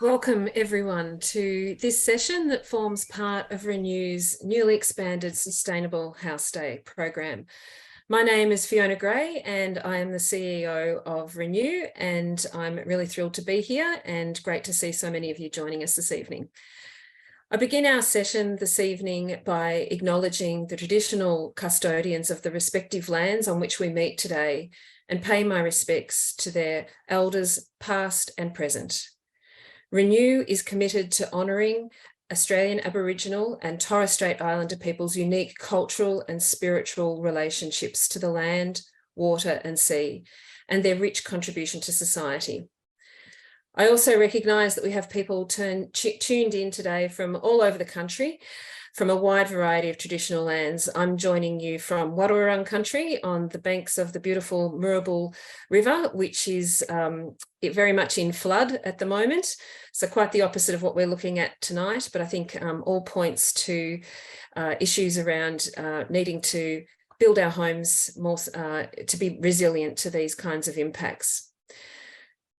Welcome everyone to this session that forms part of Renew's newly expanded Sustainable House Day program. My name is Fiona Gray and I am the CEO of Renew, and I'm really thrilled to be here and great to see so many of you joining us this evening. I begin our session this evening by acknowledging the traditional custodians of the respective lands on which we meet today and pay my respects to their elders past and present. Renew is committed to honouring Australian Aboriginal and Torres Strait Islander people's unique cultural and spiritual relationships to the land, water and sea, and their rich contribution to society. I also recognise that we have people tuned in today from all over the country, from a wide variety of traditional lands. I'm joining you from Wadawurrung country on the banks of the beautiful Moorabool River, which is very much in flood at the moment. So quite the opposite of what we're looking at tonight, but I think all points to issues around needing to build our homes more to be resilient to these kinds of impacts.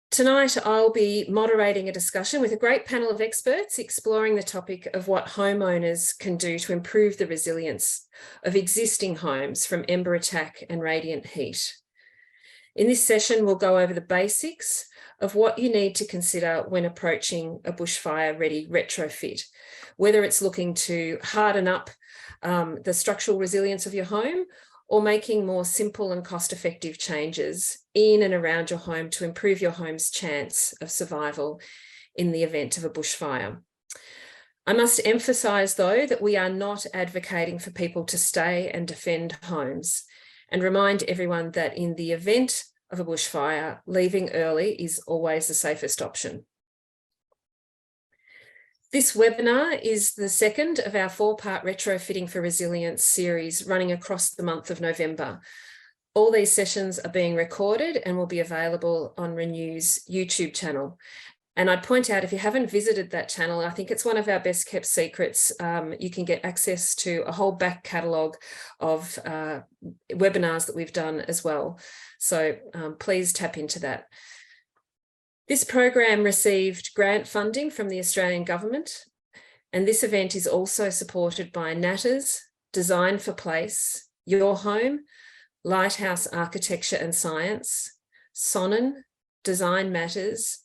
Tonight, I'll be moderating a discussion with a great panel of experts exploring the topic of what homeowners can do to improve the resilience of existing homes from ember attack and radiant heat. In this session, we'll go over the basics of what you need to consider when approaching a bushfire-ready retrofit, whether it's looking to harden up the structural resilience of your home or making more simple and cost-effective changes in and around your home to improve your home's chance of survival in the event of a bushfire. I must emphasise, though, that we are not advocating for people to stay and defend homes, and remind everyone that in the event of a bushfire, leaving early is always the safest option. This webinar is the second of our 4-part Retrofitting for Resilience series running across the month of November. All these sessions are being recorded and will be available on Renew's YouTube channel. And I'd point out, if you haven't visited that channel, I think it's one of our best kept secrets. You can get access to a whole back catalogue of webinars that we've done as well. So please tap into that. This program received grant funding from the Australian Government, and this event is also supported by Natters, Design for Place, Your Home, Lighthouse Architecture and Science, Sonnen, Design Matters,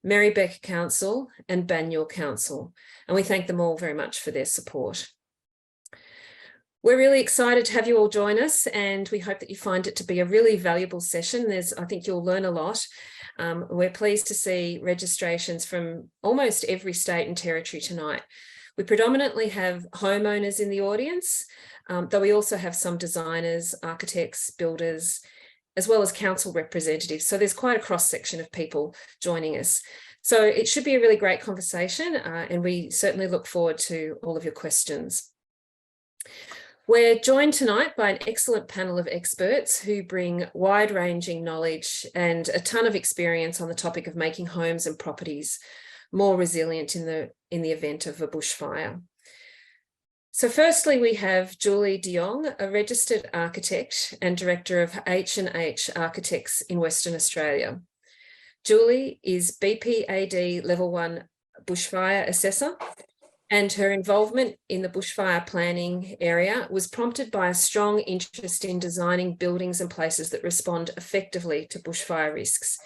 Marybeck Council and Banyule Council, and we thank them all very much for their support. We're really excited to have you all join us, and we hope that you find it to be a really valuable session. I think you'll learn a lot. We're pleased to see registrations from almost every state and territory tonight. We predominantly have homeowners in the audience, though we also have some designers, architects, builders, as well as council representatives. So there's quite a cross-section of people joining us. So it should be a really great conversation, and we certainly look forward to all of your questions. We're joined tonight by an excellent panel of experts who bring wide-ranging knowledge and a ton of experience on the topic of making homes and properties more resilient in the event of a bushfire. So firstly, we have Julie de Jong, a registered architect and director of H&H Architects in Western Australia. Julie is BPAD Level 1 bushfire assessor, and her involvement in the bushfire planning area was prompted by a strong interest in designing buildings and places that respond effectively to bushfire risks.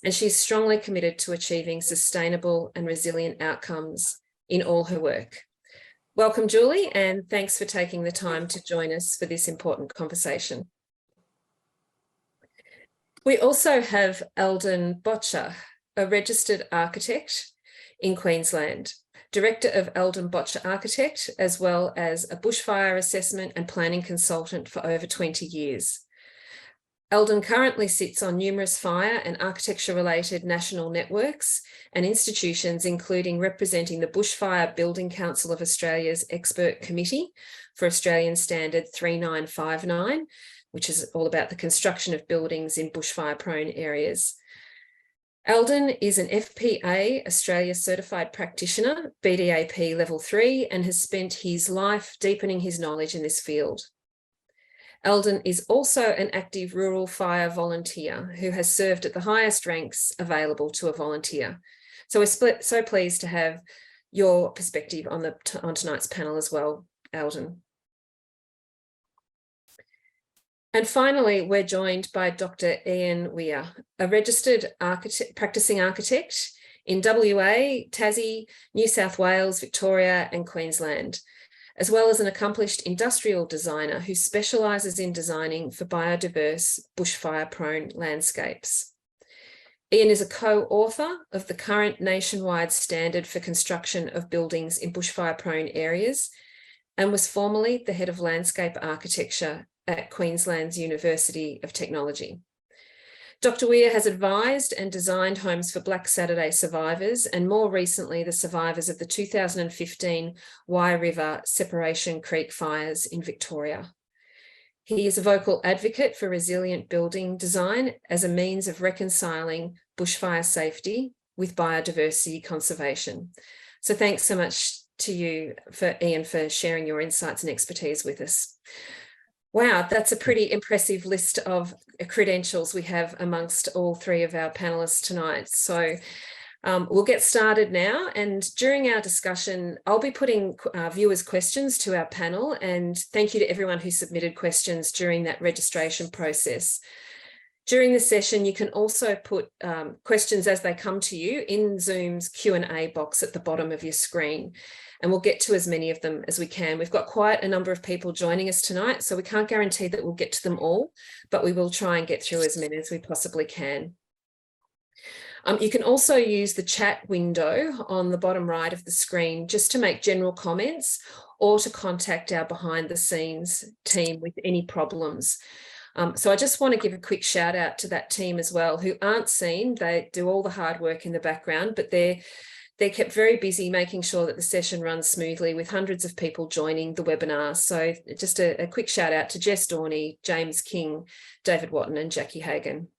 And she's strongly committed to achieving sustainable and resilient outcomes in all her work. Welcome, Julie, and thanks for taking the time to join us for this important conversation. We also have Eldon Botcher, a registered architect in Queensland, Director of Eldon Botcher Architect, as well as a bushfire assessment and planning consultant for over 20 years. Eldon currently sits on numerous fire and architecture-related national networks and institutions, including representing the Bushfire Building Council of Australia's Expert Committee for Australian Standard 3959, which is all about the construction of buildings in bushfire-prone areas. Eldon is an FPA Australia Certified Practitioner, BDAP Level 3, and has spent his life deepening his knowledge in this field. Eldon is also an active rural fire volunteer who has served at the highest ranks available to a volunteer. So we're so pleased to have your perspective on tonight's panel as well, Eldon. And finally, we're joined by Dr. Ian Weir, a registered practicing architect in WA, Tassie, New South Wales, Victoria, and Queensland, as well as an accomplished industrial designer who specialises in designing for biodiverse, bushfire-prone landscapes. Ian is a co-author of the current nationwide standard for construction of buildings in bushfire-prone areas and was formerly the head of landscape architecture at Queensland's University of Technology. Dr. Weir has advised and designed homes for Black Saturday survivors and more recently the survivors of the 2015 Wye River Separation Creek fires in Victoria. He is a vocal advocate for resilient building design as a means of reconciling bushfire safety with biodiversity conservation. So thanks so much to you, Ian, for sharing your insights and expertise with us. Wow, that's a pretty impressive list of credentials we have amongst all three of our panelists tonight. So we'll get started now, and during our discussion, I'll be putting viewers' questions to our panel, and thank you to everyone who submitted questions during that registration process. During the session, you can also put questions as they come to you in Zoom's Q&A box at the bottom of your screen, and we'll get to as many of them as we can. We've got quite a number of people joining us tonight, so we can't guarantee that we'll get to them all, but we will try and get through as many as we possibly can. You can also use the chat window on the bottom right of the screen just to make general comments or to contact our behind the scenes team with any problems. So I just want to give a quick shout out to that team as well, who aren't seen. They do all the hard work in the background, but they're kept very busy making sure that the session runs smoothly with hundreds of people joining the webinar. So just a quick shout out to Jess Dorney, James King, David Watton and Jackie Hagan.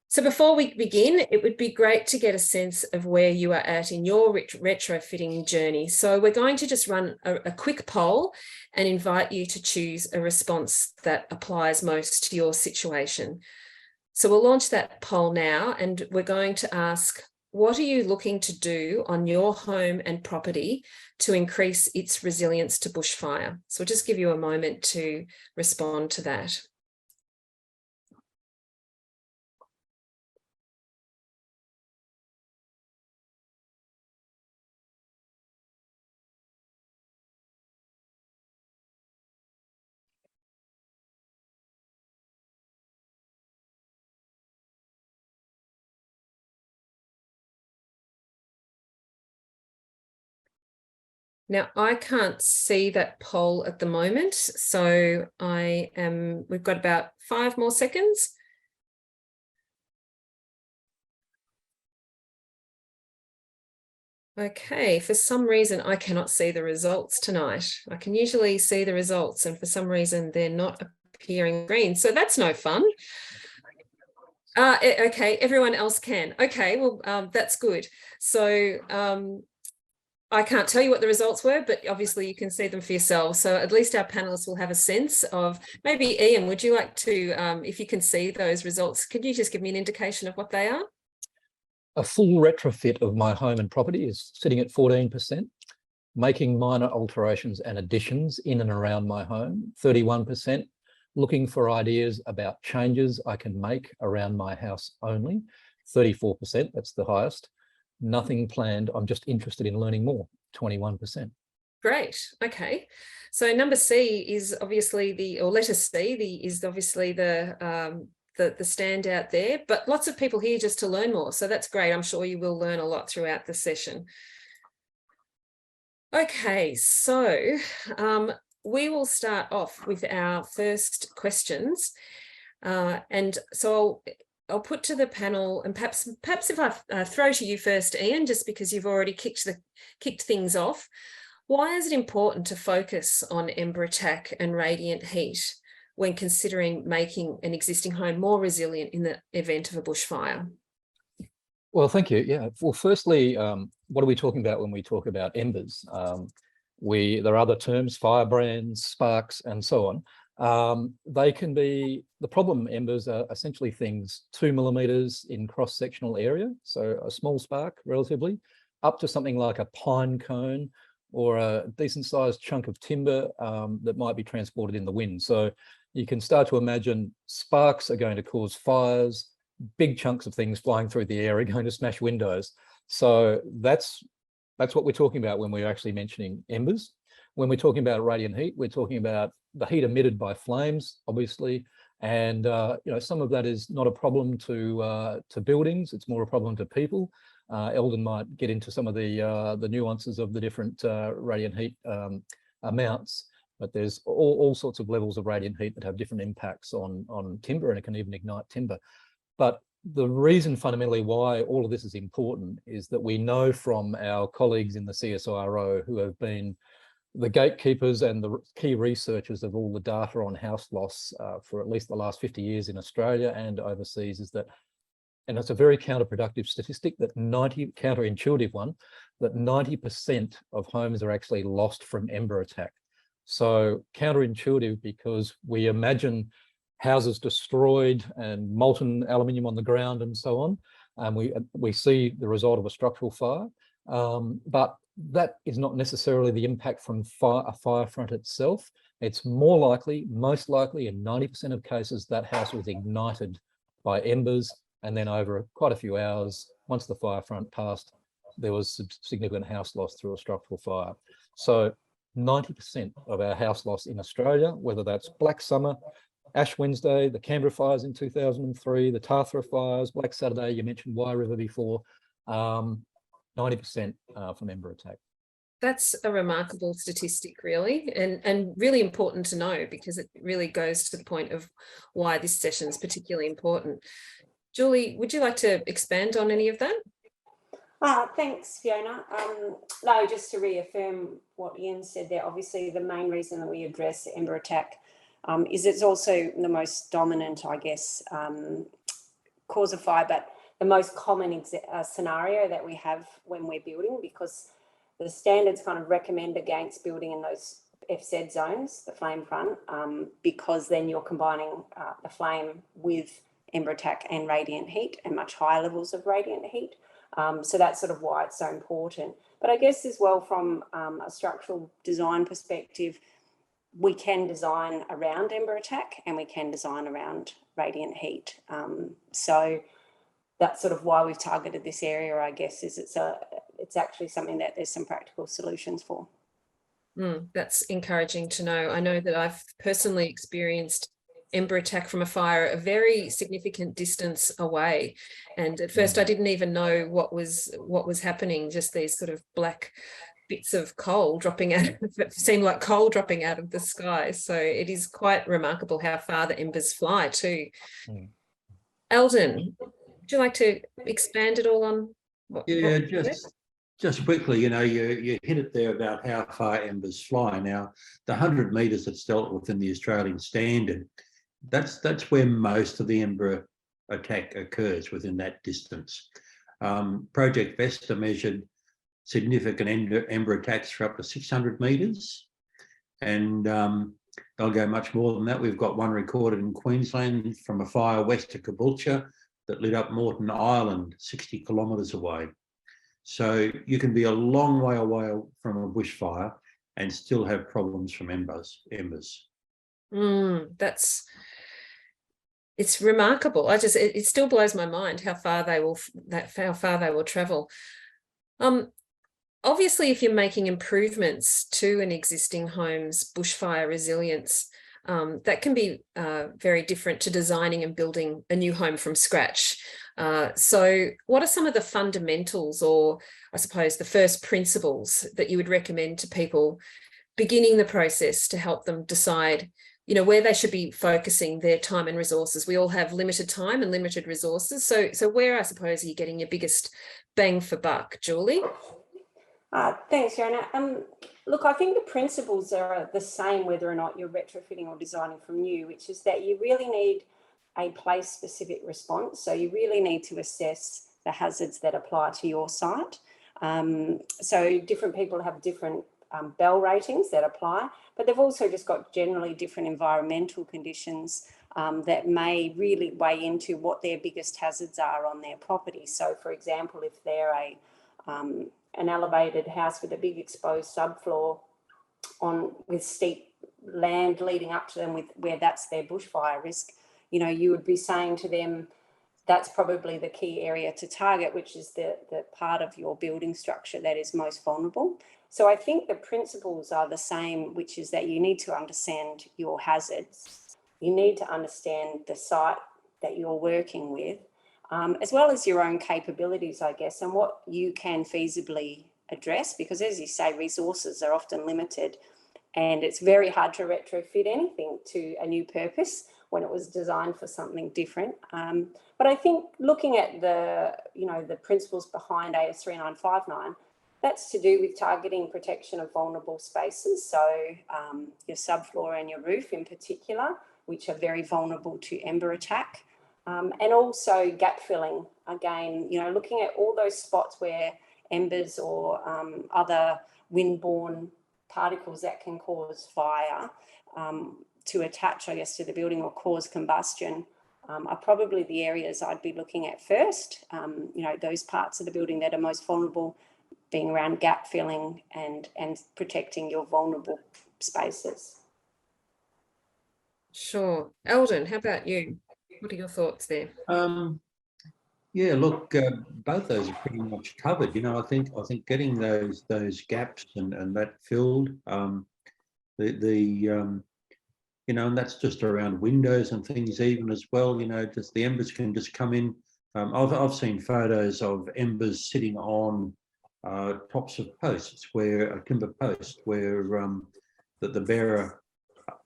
So before we begin, it would be great to get a sense of where you are at in your retrofitting journey. So we're going to just run a quick poll and invite you to choose a response that applies most to your situation. So we'll launch that poll now, and we're going to ask, what are you looking to do on your home and property to increase its resilience to bushfire? So we'll just give you a moment to respond to that. Now, I can't see that poll at the moment, so we've got about 5 more seconds. Okay, for some reason, I cannot see the results tonight. I can usually see the results, and for some reason, they're not appearing green, so that's no fun. Okay, everyone else can. Okay, well, that's good. So I can't tell you what the results were, but obviously you can see them for yourselves. So at least our panelists will have a sense of, maybe Ian, would you like to, if you can see those results, could you just give me an indication of what they are? A full retrofit of my home and property is sitting at 14%, making minor alterations and additions in and around my home, 31%, looking for ideas about changes I can make around my house only, 34%, that's the highest. Nothing planned, I'm just interested in learning more, 21%. Great, okay. So number C is obviously or letter C is obviously the standout there, but lots of people here just to learn more. So that's great. I'm sure you will learn a lot throughout the session. Okay, so we will start off with our first questions. And so I'll put to the panel, and perhaps if I throw to you first, Ian, just because you've already kicked things off, why is it important to focus on ember attack and radiant heat when considering making an existing home more resilient in the event of a bushfire? Well, thank you. Yeah. Well, firstly, what are we talking about when we talk about embers? There are other terms, firebrands, sparks, and so on. They can be, the problem embers are essentially things 2 millimeters in cross-sectional area, so a small spark relatively, up to something like a pine cone or a decent sized chunk of timber that might be transported in the wind. So you can start to imagine sparks are going to cause fires, big chunks of things flying through the air are going to smash windows. So that's what we're talking about when we're actually mentioning embers. When we're talking about radiant heat, we're talking about the heat emitted by flames, obviously, and some of that is not a problem to buildings. It's more a problem to people. Eldon might get into some of the nuances of the different radiant heat amounts, but there's all sorts of levels of radiant heat that have different impacts on timber, and it can even ignite timber. But the reason fundamentally why all of this is important is that we know from our colleagues in the CSIRO who have been the gatekeepers and the key researchers of all the data on house loss for at least the last 50 years in Australia and overseas, is that, and it's a very counterproductive statistic, that counterintuitive one, that 90% of homes are actually lost from ember attack. So counterintuitive because we imagine houses destroyed and molten aluminium on the ground and so on, and we see the result of a structural fire, but that is not necessarily the impact from a fire front itself. It's more likely, most likely in 90% of cases, that house was ignited by embers, and then over quite a few hours, once the fire front passed, there was significant house loss through a structural fire. So 90% of our house loss in Australia, whether that's Black Summer, Ash Wednesday, the Canberra fires in 2003, the Tathra fires, Black Saturday, you mentioned Wye River before, 90% from ember attack. That's a remarkable statistic, really, and really important to know, because it really goes to the point of why this session is particularly important. Julie, would you like to expand on any of that? Thanks, Fiona. No, just to reaffirm what Ian said there, obviously the main reason that we address ember attack is it's also the most dominant, I guess, cause of fire, but the most common scenario that we have when we're building, because the standards kind of recommend against building in those FZ zones, the flame front, because then you're combining the flame with ember attack and radiant heat, and much higher levels of radiant heat. So that's sort of why it's so important. But I guess as well, from a structural design perspective, we can design around ember attack and we can design around radiant heat. So that's sort of why we've targeted this area, I guess, is it's actually something that there's some practical solutions for. That's encouraging to know. I know that I've personally experienced ember attack from a fire a very significant distance away, and at first I didn't even know what was happening, just these sort of black bits of coal dropping out, it seemed like coal dropping out of the sky. So it is quite remarkable how far the embers fly too. Eldon, would you like to expand it all on what? Yeah, just quickly, you hit it there about how far embers fly. Now, the 100 metres that's dealt with in the Australian standard, that's where most of the ember attack occurs, within that distance. Project Vesta measured significant ember attacks for up to 600 metres, and they'll go much more than that. We've got one recorded in Queensland from a fire west of Caboolture that lit up Moreton Island, 60 kilometres away. So you can be a long way away from a bushfire and still have problems from embers. It's remarkable. It still blows my mind how far they will travel. Obviously, if you're making improvements to an existing home's bushfire resilience, that can be very different to designing and building a new home from scratch. So what are some of the fundamentals, or I suppose the first principles, that you would recommend to people beginning the process to help them decide, where they should be focusing their time and resources? We all have limited time and limited resources. So where, I suppose, are you getting your biggest bang for buck, Julie? Thanks, Fiona. Look, I think the principles are the same whether or not you're retrofitting or designing from new, which is that you really need a place-specific response. So you really need to assess the hazards that apply to your site. So different people have different bell ratings that apply, but they've also just got generally different environmental conditions that may really weigh into what their biggest hazards are on their property. So, for example, if they're an elevated house with a big exposed subfloor with steep land leading up to them, where that's their bushfire risk, you would be saying to them, that's probably the key area to target, which is the part of your building structure that is most vulnerable. So I think the principles are the same, which is that you need to understand your hazards. You need to understand the site that you're working with, as well as your own capabilities, I guess, and what you can feasibly address, because as you say, resources are often limited and it's very hard to retrofit anything to a new purpose when it was designed for something different. But I think looking at the principles behind AS 3959, that's to do with targeting protection of vulnerable spaces. So your subfloor and your roof in particular, which are very vulnerable to ember attack. And also gap filling, again, looking at all those spots where embers or other windborne particles that can cause fire to attach, I guess, to the building or cause combustion are probably the areas I'd be looking at first. Those parts of the building that are most vulnerable being around gap filling and protecting your vulnerable spaces. Sure. Eldon, how about you? What are your thoughts there? Yeah, look, both those are pretty much covered. I think getting those gaps and that filled, and that's just around windows and things even as well. Just the embers can just come in. I've seen photos of embers sitting on tops of posts, where a timber post where that the bearer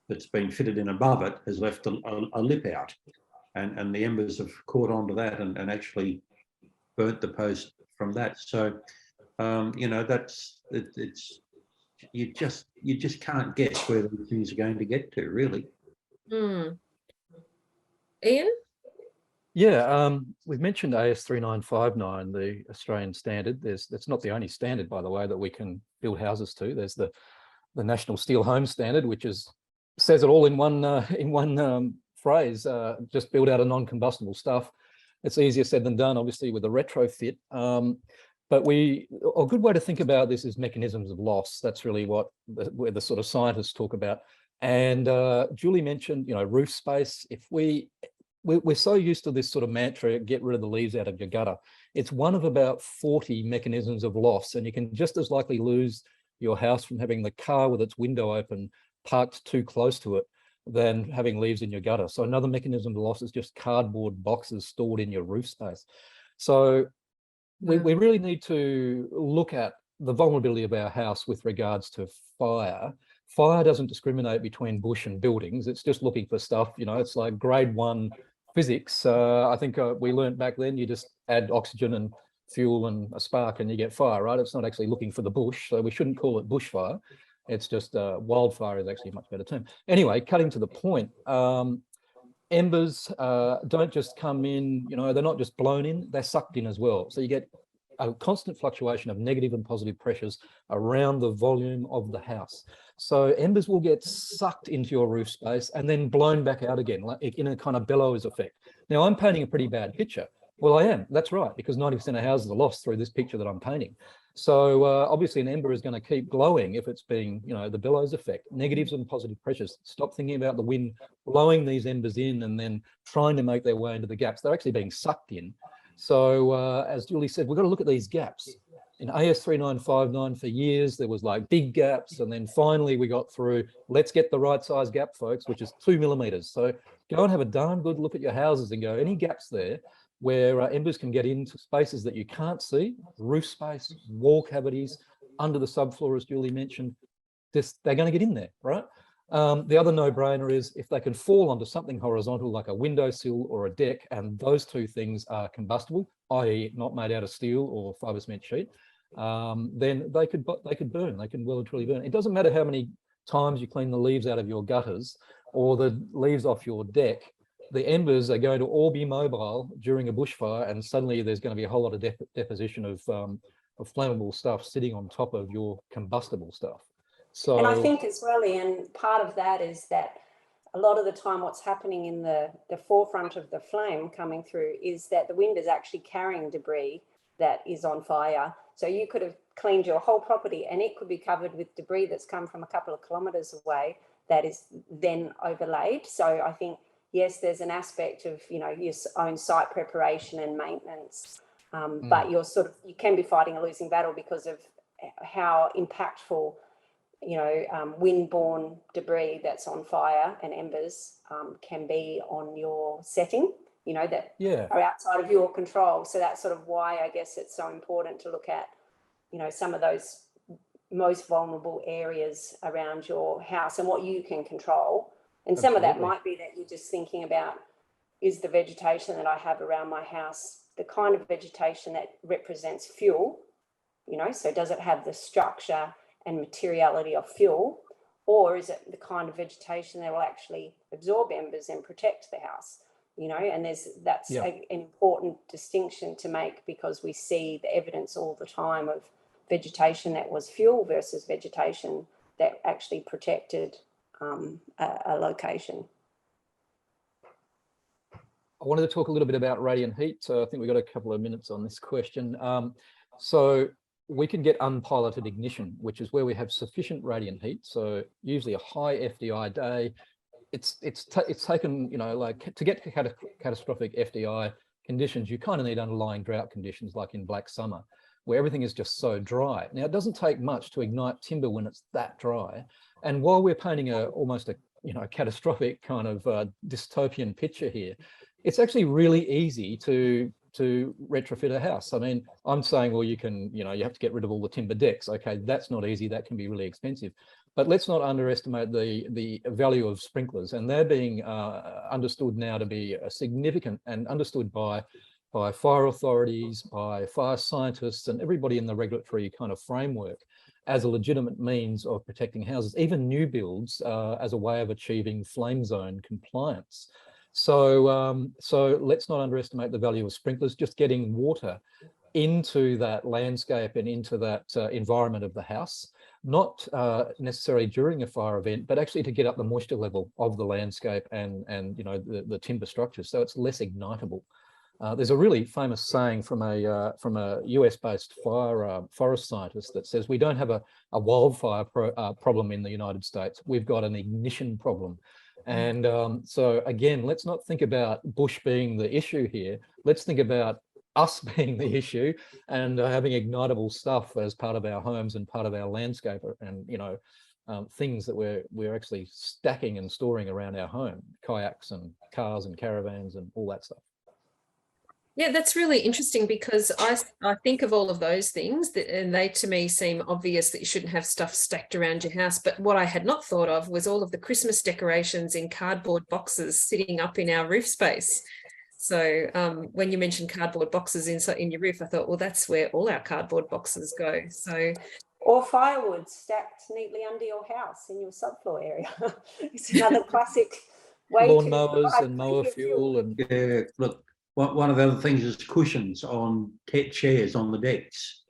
that's been fitted in above it has left a lip out. And the embers have caught onto that and actually burnt the post from that. So, it's you just can't guess where these things are going to get to, really. Ian? Yeah, we've mentioned AS 3959, the Australian standard. That's not the only standard, by the way, that we can build houses to. There's the National Steel Home Standard, which says it all in one phrase, just build out a non-combustible stuff. It's easier said than done, obviously, with a retrofit. But a good way to think about this is mechanisms of loss. That's really where the sort of scientists talk about. And Julie mentioned, roof space. If we're so used to this sort of mantra, get rid of the leaves out of your gutter. It's one of about 40 mechanisms of loss, and you can just as likely lose your house from having the car with its window open parked too close to it than having leaves in your gutter. So another mechanism of loss is just cardboard boxes stored in your roof space. So we really need to look at the vulnerability of our house with regards to fire. Fire doesn't discriminate between bush and buildings. It's just looking for stuff, it's like grade 1 physics. I think we learned back then, you just add oxygen and fuel and a spark and you get fire, right? It's not actually looking for the bush. So we shouldn't call it bushfire. It's just wildfire is actually a much better term. Anyway, cutting to the point, embers don't just come in, they're not just blown in, they're sucked in as well. So you get a constant fluctuation of negative and positive pressures around the volume of the house. So embers will get sucked into your roof space and then blown back out again, like in a kind of bellows effect. Now, I'm painting a pretty bad picture. Well, I am, that's right, because 90% of houses are lost through this picture that I'm painting. So obviously an ember is going to keep glowing if it's being, the bellows effect, negatives and positive pressures. Stop thinking about the wind blowing these embers in and then trying to make their way into the gaps. They're actually being sucked in. So as Julie said, we've got to look at these gaps. In AS 3959 for years, there was like big gaps. And then finally we got through, let's get the right size gap, folks, which is 2 millimeters. So go and have a darn good look at your houses and go, any gaps there where embers can get into spaces that you can't see, roof space, wall cavities, under the subfloor, as Julie mentioned, they're going to get in there, right? The other no-brainer is if they can fall onto something horizontal like a windowsill or a deck, and those two things are combustible, i.e. not made out of steel or fibre cement sheet, then they could burn, they can well and truly burn. It doesn't matter how many times you clean the leaves out of your gutters or the leaves off your deck, the embers are going to all be mobile during a bushfire, and suddenly there's going to be a whole lot of deposition of flammable stuff sitting on top of your combustible stuff. So, and I think as well, Ian, part of that is that a lot of the time what's happening in the forefront of the flame coming through is that the wind is actually carrying debris that is on fire. So you could have cleaned your whole property and it could be covered with debris that's come from a couple of kilometres away that is then overlaid. So I think, yes, there's an aspect of, you know, your own site preparation and maintenance, but you can be fighting a losing battle because of how impactful, you know, wind-borne debris that's on fire and embers can be on your setting, you know, that are outside of your control. So that's sort of why I guess it's so important to look at, you know, some of those most vulnerable areas around your house and what you can control. And some of that might be that you're just thinking about, is the vegetation that I have around my house the kind of vegetation that represents fuel, you know, so does it have the structure and materiality of fuel, or is it the kind of vegetation that will actually absorb embers and protect the house, you know? And that's an important distinction to make, because we see the evidence all the time of vegetation that was fuel versus vegetation that actually protected a location. I wanted to talk a little bit about radiant heat. So I think we've got a couple of minutes on this question. So we can get unpiloted ignition, which is where we have sufficient radiant heat. So usually a high FDI day. It's taken, you know, like to get catastrophic FDI conditions, you kind of need underlying drought conditions, like in Black Summer, where everything is just so dry. Now, it doesn't take much to ignite timber when it's that dry. And while we're painting almost a catastrophic kind of dystopian picture here, it's actually really easy to retrofit a house. I mean, I'm saying, well, you have to get rid of all the timber decks. Okay, that's not easy. That can be really expensive. But let's not underestimate the value of sprinklers, and they're being understood now to be significant, and understood by fire authorities, by fire scientists, and everybody in the regulatory kind of framework as a legitimate means of protecting houses, even new builds, as a way of achieving flame zone compliance. So let's not underestimate the value of sprinklers. Just getting water into that landscape and into that environment of the house, not necessarily during a fire event, but actually to get up the moisture level of the landscape and the timber structures, so it's less ignitable. There's a really famous saying from a US-based forest scientist that says, we don't have a wildfire problem in the United States, we've got an ignition problem. And so again, let's not think about bush being the issue here. Let's think about us being the issue, and having ignitable stuff as part of our homes and part of our landscape, and things that we're actually stacking and storing around our home, kayaks and cars and caravans and all that stuff. Yeah, that's really interesting, because I think of all of those things and they to me seem obvious, that you shouldn't have stuff stacked around your house. But what I had not thought of was all of the Christmas decorations in cardboard boxes sitting up in our roof space. So when you mentioned cardboard boxes in your roof, I thought, well, that's where all our cardboard boxes go. So, or firewood stacked neatly under your house in your subfloor area. It's another classic way lawn mowers and mower fuel. And yeah, look, one of the other things is cushions on chairs on the decks.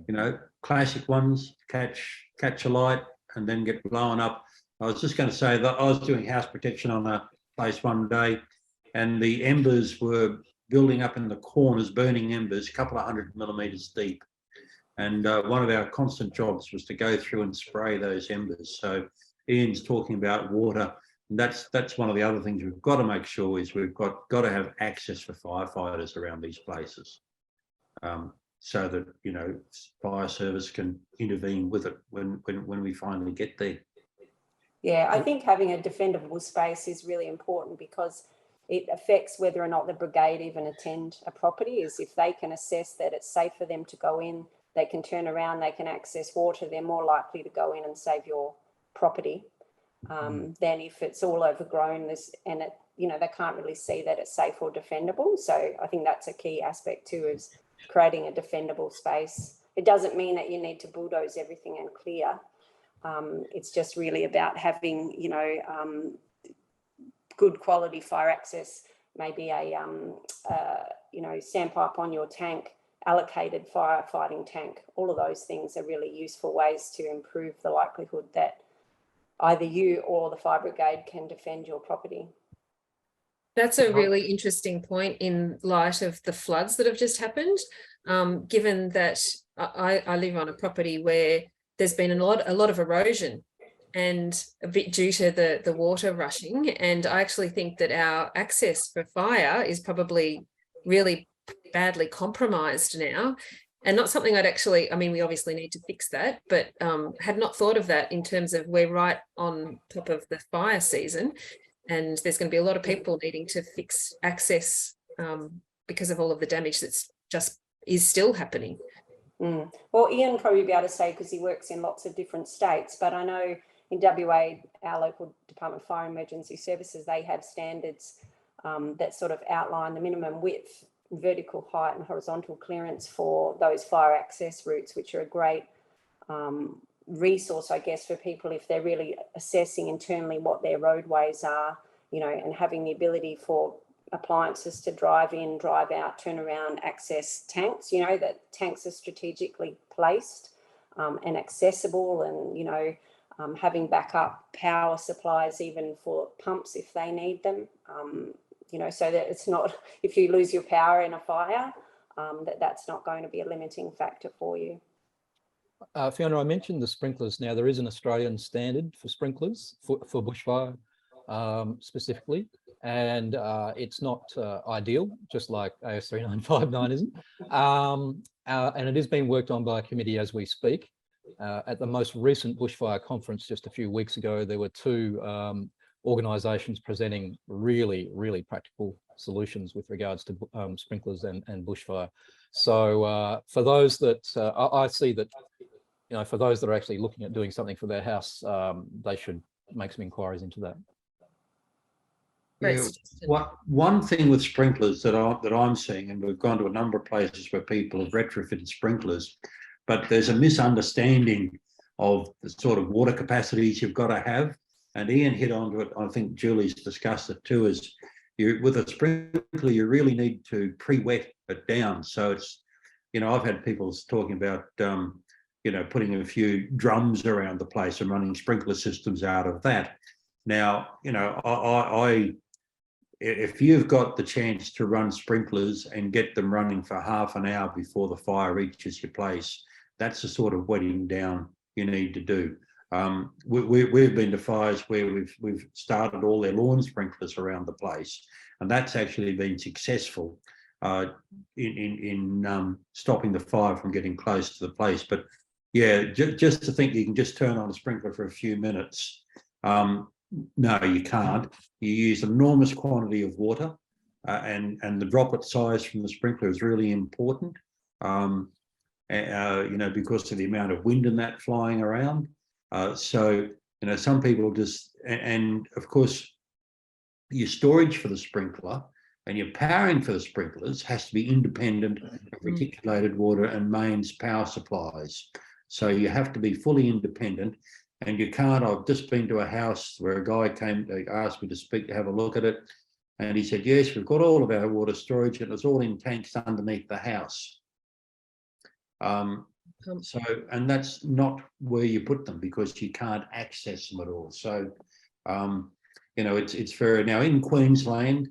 You know, classic ones, catch a light and then get blown up. I was just going to say that I was doing house protection on a place one day, and the embers were building up in the corners, burning embers, a couple of 100 millimeters deep. And one of our constant jobs was to go through and spray those embers. So Ian's talking about water. And that's one of the other things we've got to make sure is we've got to have access for firefighters around these places, so that fire service can intervene with it when we finally get there. Yeah, I think having a defendable space is really important, because it affects whether or not the brigade even attend a property. Is if they can assess that it's safe for them to go in, they can turn around, they can access water, they're more likely to go in and save your property. Than if it's all overgrown and they can't really see that it's safe or defendable. So I think that's a key aspect too, is creating a defendable space. It doesn't mean that you need to bulldoze everything and clear. It's just really about having, good quality fire access, maybe a sandpipe on your tank allocated firefighting tank. All of those things are really useful ways to improve the likelihood that either you or the fire brigade can defend your property. That's a really interesting point in light of the floods that have just happened. Given that I live on a property where there's been a lot of erosion, and a bit due to the water rushing. And I actually think that our access for fire is probably really badly compromised now. And not something I'd actually, I mean, we obviously need to fix that, but had not thought of that in terms of we're right on top of the fire season. And there's going to be a lot of people needing to fix access because of all of the damage that's is still happening. Well, Ian probably be able to say, because he works in lots of different states, but I know in WA, our local Department of Fire and Emergency Services, they have standards that sort of outline the minimum width, vertical height and horizontal clearance for those fire access routes, which are a great resource, I guess, for people if they're really assessing internally what their roadways are, you know, and having the ability for appliances to drive in, drive out, turn around, access tanks, you know, that tanks are strategically placed and accessible, and, you know, having backup power supplies even for pumps if they need them, you know, so that it's not, if you lose your power in a fire, that's not going to be a limiting factor for you. Fiona, I mentioned the sprinklers. Now, there is an Australian standard for sprinklers for bushfire specifically, and it's not ideal, just like AS 3959 isn't. And it is being worked on by a committee as we speak. At the most recent bushfire conference just a few weeks ago, there were two organisations presenting really, really practical solutions with regards to sprinklers and bushfire. So for those that I see that, you know, for those that are actually looking at doing something for their house, they should make some inquiries into that. Yeah, one thing with sprinklers that I'm seeing, and we've gone to a number of places where people have retrofitted sprinklers, but there's a misunderstanding of the sort of water capacities you've got to have. And Ian hit onto it. I think Julie's discussed it too. Is with a sprinkler, you really need to pre-wet it down. So it's, you know, I've had people talking about, you know, putting a few drums around the place and running sprinkler systems out of that. Now, you know, if you've got the chance to run sprinklers and get them running for half an hour before the fire reaches your place, that's the sort of wetting down you need to do. We've been to fires where we've started all their lawn sprinklers around the place, and that's actually been successful in stopping the fire from getting close to the place. But yeah, just to think you can just turn on a sprinkler for a few minutes, no, you can't. You use an enormous quantity of water, and the droplet size from the sprinkler is really important. You know, because of the amount of wind and that flying around. So, you know, some people just, and of course, your storage for the sprinkler and your powering for the sprinklers has to be independent of reticulated water and mains power supplies. So you have to be fully independent, and you can't. I've just been to a house where a guy came to ask me to speak to have a look at it, and he said, yes, we've got all of our water storage and it's all in tanks underneath the house. So, and that's not where you put them because you can't access them at all. So, you know, it's fair. Now in Queensland,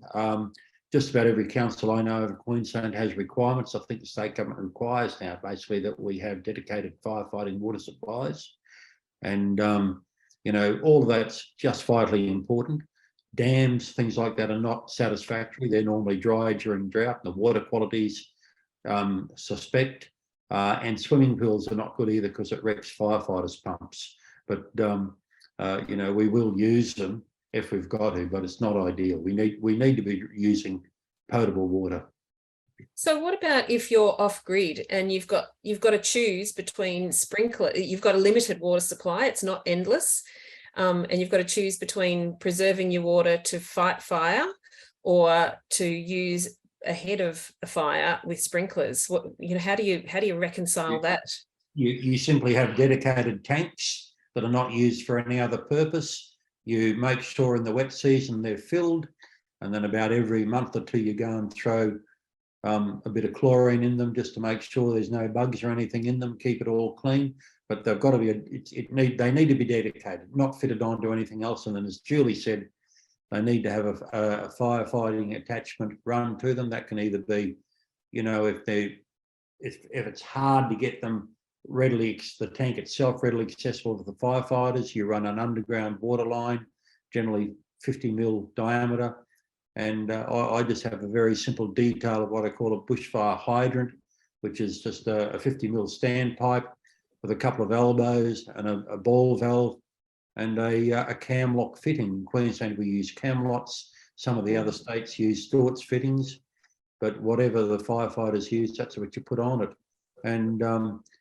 just about every council I know of Queensland has requirements. I think the state government requires now basically that we have dedicated firefighting water supplies. And, you know, all of that's just vitally important. Dams, things like that are not satisfactory. They're normally dry during drought. The water quality's suspect. And swimming pools are not good either because it wrecks firefighters' pumps. But, you know, we will use them if we've got to, but it's not ideal. We need to be using potable water. So what about if you're off grid and you've got to choose between sprinkler, you've got a limited water supply, it's not endless, and you've got to choose between preserving your water to fight fire or to use ahead of a fire with sprinklers? What, you know, how do you reconcile that? You simply have dedicated tanks that are not used for any other purpose. You make sure in the wet season they're filled, and then about every month or two you go and throw a bit of chlorine in them just to make sure there's no bugs or anything in them, keep it all clean. But they've got to be, they need to be dedicated, not fitted onto anything else. And then, as Julie said, they need to have a firefighting attachment run to them. That can either be, you know, if it's hard to get them readily, the tank itself readily accessible to the firefighters, you run an underground water line, generally 50 mil diameter. And I just have a very simple detail of what I call a bushfire hydrant, which is just a 50 mil standpipe with a couple of elbows and a ball valve and a cam lock fitting. In Queensland, we use cam locks. Some of the other states use Stewart's fittings, but whatever the firefighters use, that's what you put on it. And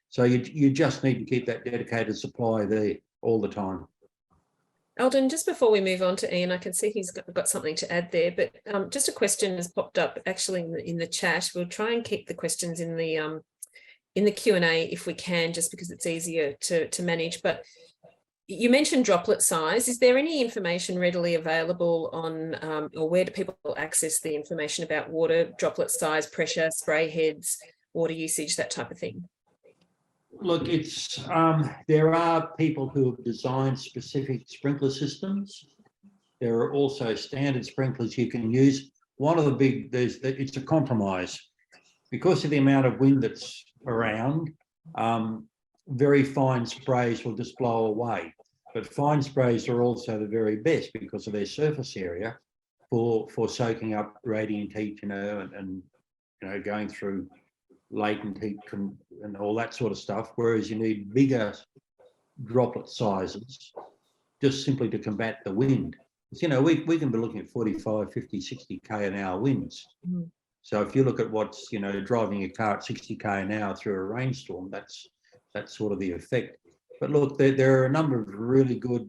so you just need to keep that dedicated supply there all the time. Eldon, just before we move on to Ian, I can see he's got something to add there, but just a question has popped up actually in the chat. We'll try and keep the questions in the Q&A if we can, just because it's easier to manage. But you mentioned droplet size. Is there any information readily available on, or where do people access the information about water droplet size, pressure, spray heads, water usage, that type of thing? Look, it's there are people who have designed specific sprinkler systems. There are also standard sprinklers you can use. One of the big, it's a compromise. Because of the amount of wind that's around, very fine sprays will just blow away. But fine sprays are also the very best because of their surface area for soaking up radiant heat, you know, and you know, going through latent heat and all that sort of stuff, whereas you need bigger droplet sizes just simply to combat the wind. You know, we can be looking at 45, 50, 60k an hour winds. Mm. So if you look at what's, you know, driving a car at 60k an hour through a rainstorm, that's sort of the effect. But look, there are a number of really good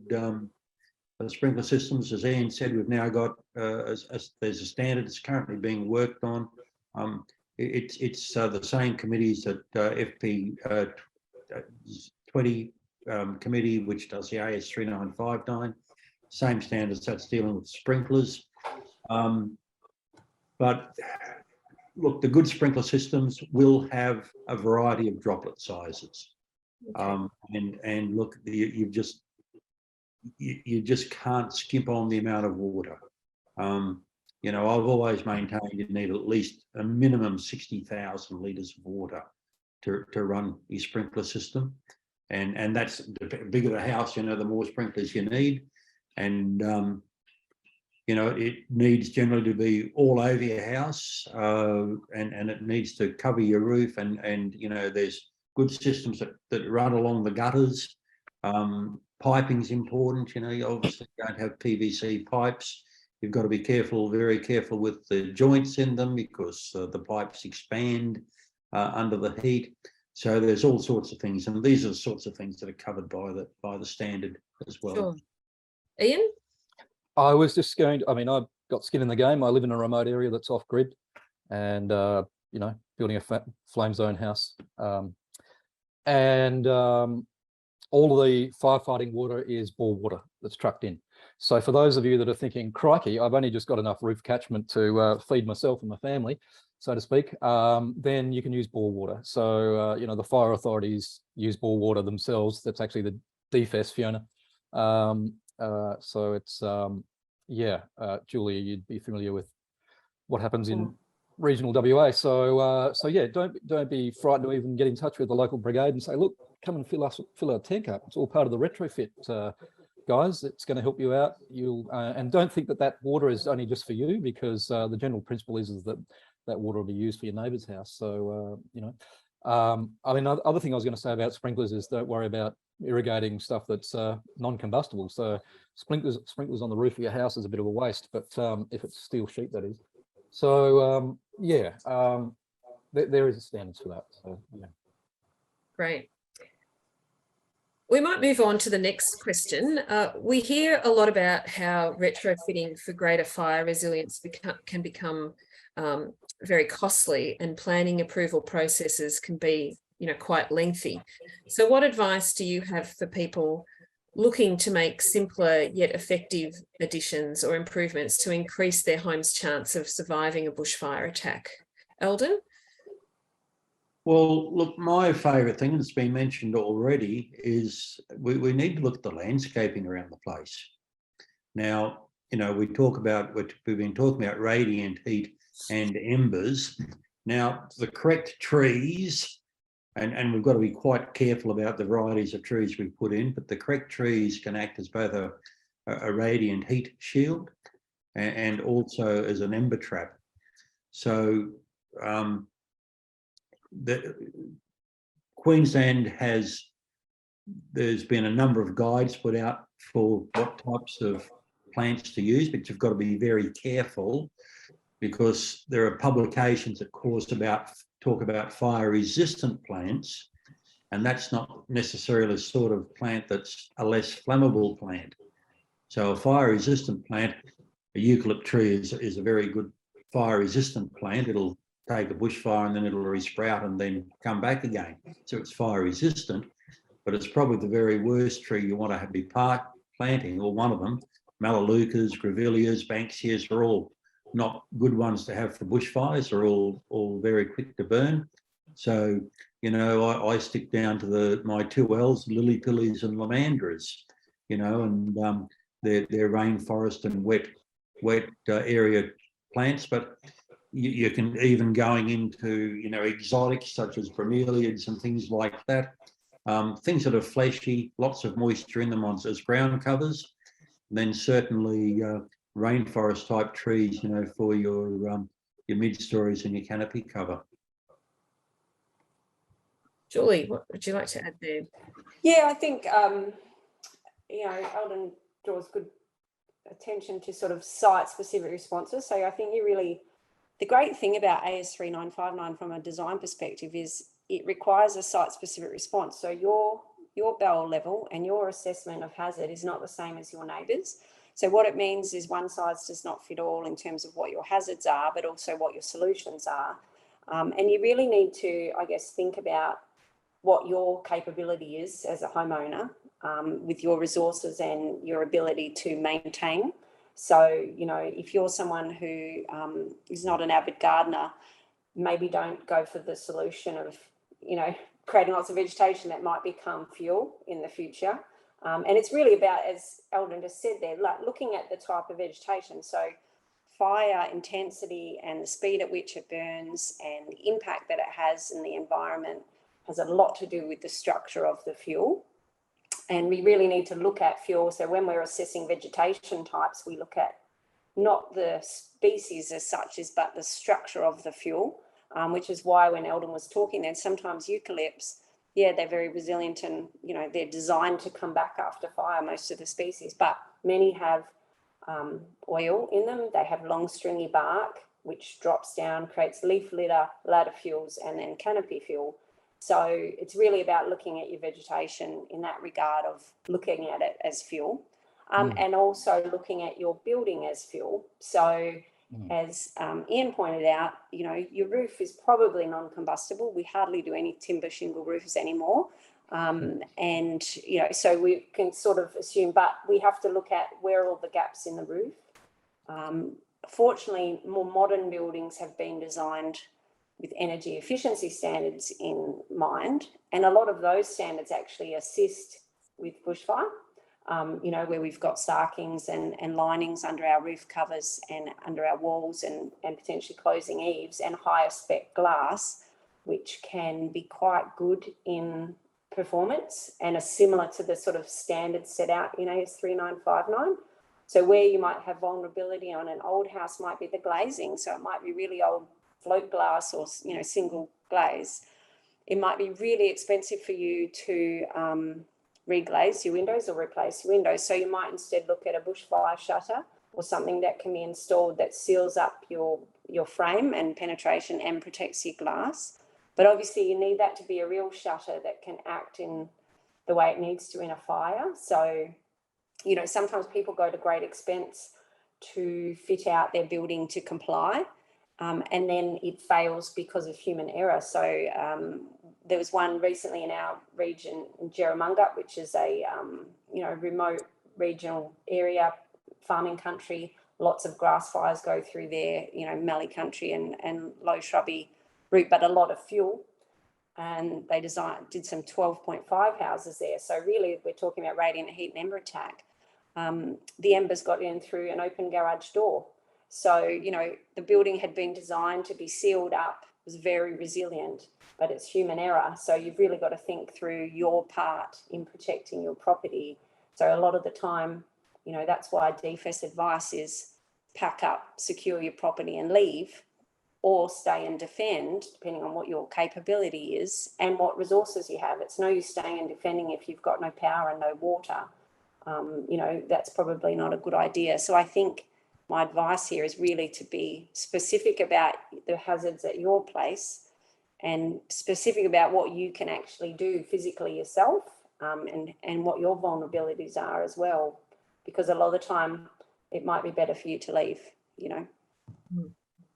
sprinkler systems. As Ian said, we've now got there's a standard that's currently being worked on. It's the same committees that FP 20 committee, which does the AS 3959, same standards that's dealing with sprinklers. But look, the good sprinkler systems will have a variety of droplet sizes. Okay. And look, you just can't skimp on the amount of water. You know, I've always maintained you need at least a minimum 60,000 litres of water to run your sprinkler system. And that's the bigger the house, you know, the more sprinklers you need. And, you know, it needs generally to be all over your house and it needs to cover your roof. And you know, there's good systems that run along the gutters. Piping's important, you know, you obviously don't have PVC pipes. You've got to be careful, very careful with the joints in them because the pipes expand under the heat. So there's all sorts of things, and these are the sorts of things that are covered by the standard as well. Sure. Ian? I was just going to, I mean, I've got skin in the game. I live in a remote area that's off grid and, you know, building a flame zone house. And all of the firefighting water is bore water that's trucked in. So for those of you that are thinking, crikey, I've only just got enough roof catchment to feed myself and my family, so to speak, then you can use bore water. So, you know, the fire authorities use bore water themselves. That's actually the DFES, Fiona. So it's, yeah, Julia, you'd be familiar with what happens in regional WA. So, so yeah, don't be frightened to even get in touch with the local brigade and say, look, come and fill our tank up. It's all part of the retrofit, guys. It's going to help you out. You'll and don't think that water is only just for you, because the general principle is that water will be used for your neighbour's house. So you know, I mean, other thing I was going to say about sprinklers is don't worry about irrigating stuff that's non-combustible. So sprinklers on the roof of your house is a bit of a waste, but if it's steel sheet, that is. So yeah, there is a standards for that. So yeah. Great. We might move on to the next question. We hear a lot about how retrofitting for greater fire resilience can become very costly, and planning approval processes can be, you know, quite lengthy. So what advice do you have for people looking to make simpler yet effective additions or improvements to increase their home's chance of surviving a bushfire attack? Eldon? Well, look, my favourite thing, and it's been mentioned already, is we need to look at the landscaping around the place. Now, you know, we've been talking about radiant heat and embers. Now, the correct trees, and we've got to be quite careful about the varieties of trees we put in, but the correct trees can act as both a radiant heat shield and also as an ember trap. So Queensland there's been a number of guides put out for what types of plants to use, but you've got to be very careful because there are publications that talk about fire resistant plants, and that's not necessarily the sort of plant that's a less flammable plant. So a fire resistant plant, a eucalypt tree is a very good fire resistant plant. It'll take a bushfire and then it'll resprout and then come back again. So it's fire resistant, but it's probably the very worst tree you want to be planting, or one of them. Melaleucas, grevilleas, banksias are all not good ones to have for bushfires. They're all very quick to burn. So, you know, I stick down to my 2 Ls, lily pillies and lamandras, you know, and they're rainforest and wet area plants. But you can even going into, you know, exotics such as bromeliads and things like that. Things that are fleshy, lots of moisture in them as ground covers. And then certainly rainforest type trees, you know, for your mid-stories and your canopy cover. Julie, what would you like to add there? Yeah, I think, you know, Eldon draws good attention to sort of site-specific responses. So I think the great thing about AS3959 from a design perspective is it requires a site-specific response. So your bell level and your assessment of hazard is not the same as your neighbours. So what it means is one size does not fit all in terms of what your hazards are, but also what your solutions are. And you really need to, I guess, think about what your capability is as a homeowner with your resources and your ability to maintain. So, you know, if you're someone who is not an avid gardener, maybe don't go for the solution of, you know, creating lots of vegetation that might become fuel in the future. And it's really about, as Eldon just said there, like looking at the type of vegetation. So fire intensity and the speed at which it burns and the impact that it has in the environment has a lot to do with the structure of the fuel. And we really need to look at fuel. So when we're assessing vegetation types, we look at not the species as such, but the structure of the fuel, which is why when Eldon was talking then, sometimes eucalypts, yeah, they're very resilient and, you know, they're designed to come back after fire, most of the species, but many have oil in them. They have long stringy bark, which drops down, creates leaf litter, ladder fuels, and then canopy fuel. So it's really about looking at your vegetation in that regard of looking at it as fuel, and also looking at your building as fuel. So as Ian pointed out, you know, your roof is probably non-combustible. We hardly do any timber shingle roofs anymore. And, you know, so we can sort of assume, but we have to look at where are all the gaps in the roof. Fortunately, more modern buildings have been designed with energy efficiency standards in mind. And a lot of those standards actually assist with bushfire, you know, where we've got sarkings and linings under our roof covers and under our walls and potentially closing eaves and higher spec glass, which can be quite good in performance and are similar to the sort of standards set out in AS3959. So where you might have vulnerability on an old house might be the glazing. So it might be really old float glass or, you know, single glaze. It might be really expensive for you to reglaze your windows or replace your windows. So you might instead look at a bushfire shutter or something that can be installed that seals up your frame and penetration and protects your glass. But obviously you need that to be a real shutter that can act in the way it needs to in a fire. So, you know, sometimes people go to great expense to fit out their building to comply. And then it fails because of human error. So there was one recently in our region in Jerramungup, which is a you know, remote regional area, farming country, lots of grass fires go through there, you know, mallee country and low shrubby root, but a lot of fuel. And they did some 12.5 houses there. So really, we're talking about radiant heat and ember attack. The embers got in through an open garage door. So, you know, the building had been designed to be sealed up, was very resilient, but it's human error. So you've really got to think through your part in protecting your property. So a lot of the time, you know, that's why DFS advice is pack up, secure your property and leave, or stay and defend, depending on what your capability is and what resources you have. It's no use staying and defending if you've got no power and no water. You know, that's probably not a good idea. So I think my advice here is really to be specific about the hazards at your place and specific about what you can actually do physically yourself, and what your vulnerabilities are as well, because a lot of the time it might be better for you to leave, you know.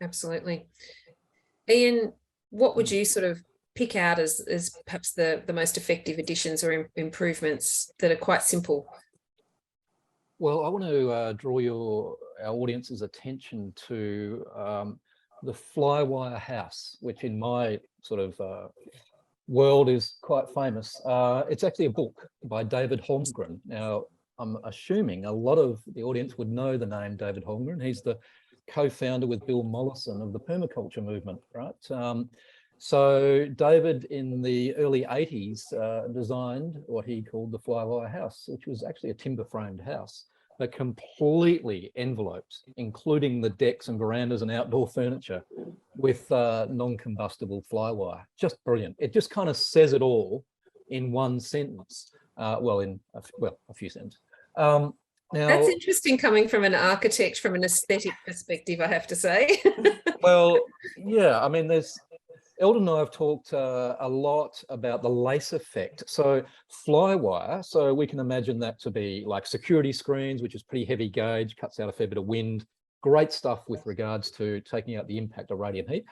Absolutely. Ian, what would you sort of pick out as perhaps the most effective additions or improvements that are quite simple? Well, I want to draw our audience's attention to the Flywire house, which in my sort of world is quite famous. It's actually a book by David Holmgren. Now, I'm assuming a lot of the audience would know the name David Holmgren. He's the co-founder with Bill Mollison of the permaculture movement, right? So David in the early 80s designed what he called the Flywire house, which was actually a timber framed house, but completely enveloped, including the decks and verandas and outdoor furniture with non-combustible flywire. Just brilliant. It just kind of says it all in one sentence. Well, a few sentences. Now, that's interesting coming from an architect, from an aesthetic perspective, I have to say. Well, yeah, I mean, Eldon and I have talked a lot about the lace effect. So flywire, so we can imagine that to be like security screens, which is pretty heavy gauge, cuts out a fair bit of wind. Great stuff with regards to taking out the impact of radiant heat.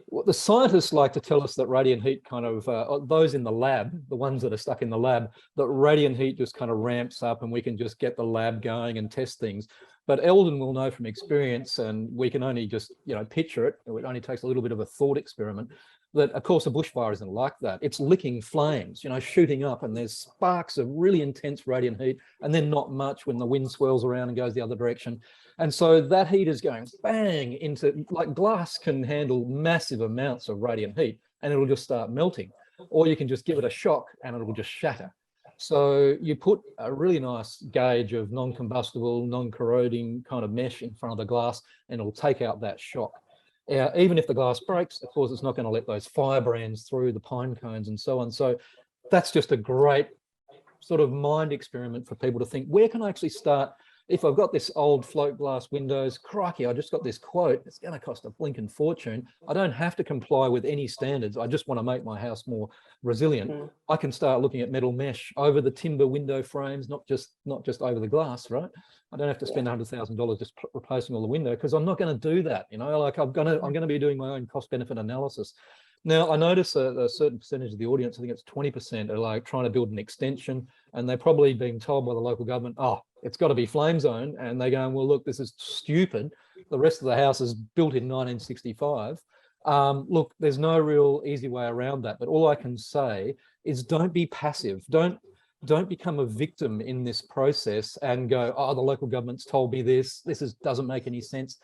Well, the scientists like to tell us that radiant heat kind of, those in the lab, the ones that are stuck in the lab, that radiant heat just kind of ramps up and we can just get the lab going and test things. But Eldon will know from experience, and we can only just, you know, picture it. It only takes a little bit of a thought experiment. That, of course, a bushfire isn't like that. It's licking flames, you know, shooting up, and there's sparks of really intense radiant heat, and then not much when the wind swirls around and goes the other direction. And so that heat is going bang into, like, glass can handle massive amounts of radiant heat and it'll just start melting. Or you can just give it a shock and it'll just shatter. So you put a really nice gauge of non-combustible, non-corroding kind of mesh in front of the glass, and it'll take out that shock. Even if the glass breaks, of course, it's not going to let those firebrands through the pine cones and so on. So that's just a great sort of mind experiment for people to think, where can I actually start? If I've got this old float glass windows, crikey, I just got this quote, it's going to cost a blinking fortune. I don't have to comply with any standards. I just want to make my house more resilient. I can start looking at metal mesh over the timber window frames, not just over the glass, right? I don't have to spend $100,000 just replacing all the window, because I'm not going to do that. You know, like I'm going to be doing my own cost benefit analysis. Now, I notice a certain percentage of the audience, I think it's 20%, are like trying to build an extension, and they're probably being told by the local government, oh, it's got to be flame zone. And they're going, well, look, this is stupid. The rest of the house is built in 1965. Look, there's no real easy way around that. But all I can say is don't be passive. Don't become a victim in this process and go, oh, the local government's told me this. Doesn't make any sense.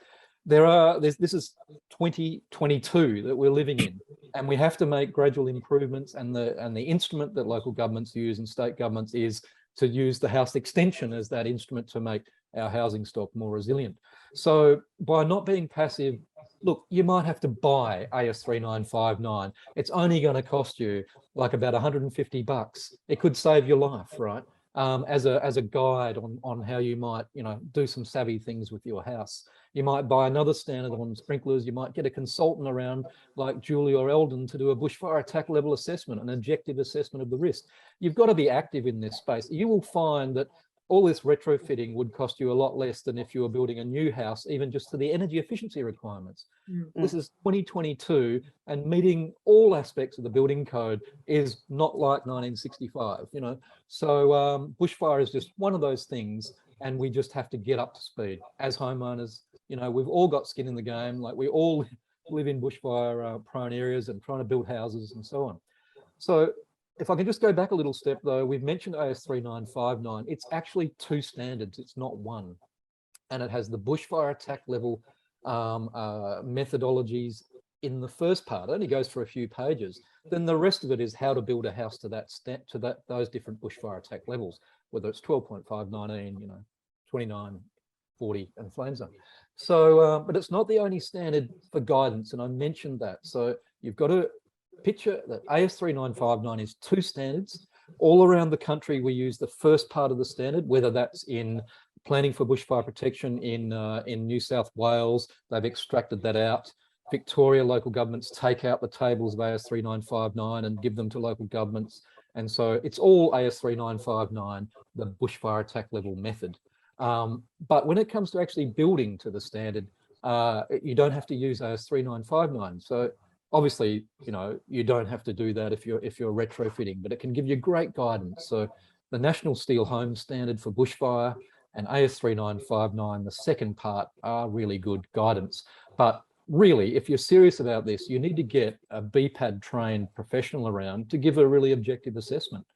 This is 2022 that we're living in, and we have to make gradual improvements. And the instrument that local governments use and state governments is to use the house extension as that instrument to make our housing stock more resilient. So by not being passive, look, you might have to buy AS3959. It's only going to cost you like about $150. It could save your life, right? As a guide on how you might, you know, do some savvy things with your house. You might buy another standard on sprinklers. You might get a consultant around like Julie or Eldon to do a bushfire attack level assessment, an objective assessment of the risk. You've got to be active in this space. You will find that all this retrofitting would cost you a lot less than if you were building a new house, even just to the energy efficiency requirements. This is 2022, and meeting all aspects of the building code is not like 1965, you know. So bushfire is just one of those things. and we just have to get up to speed as homeowners. You know, we've all got skin in the game. Like, we all live in bushfire prone areas and trying to build houses and so on. So if I can just go back a little step though, we've mentioned AS 3959. It's actually 2 standards, it's not 1. And it has the bushfire attack level methodologies in the first part. It only goes for a few pages. Then the rest of it is how to build a house to those different bushfire attack levels, whether it's 12.5, 19, you know, 29, 40, and flame zone. So, but it's not the only standard for guidance, and I mentioned that. So you've got to picture that AS 3959 is 2 standards. All around the country, we use the first part of the standard, whether that's in planning for bushfire protection in New South Wales. They've extracted that out. Victoria local governments take out the tables of AS 3959 and give them to local governments. And so it's all AS 3959, the bushfire attack level method. But when it comes to actually building to the standard, you don't have to use AS 3959. So obviously, you know, you don't have to do that if you're retrofitting, but it can give you great guidance. So the National Steel Home Standard for bushfire and AS 3959, the second part, are really good guidance. But really, if you're serious about this, you need to get a BPAD trained professional around to give a really objective assessment.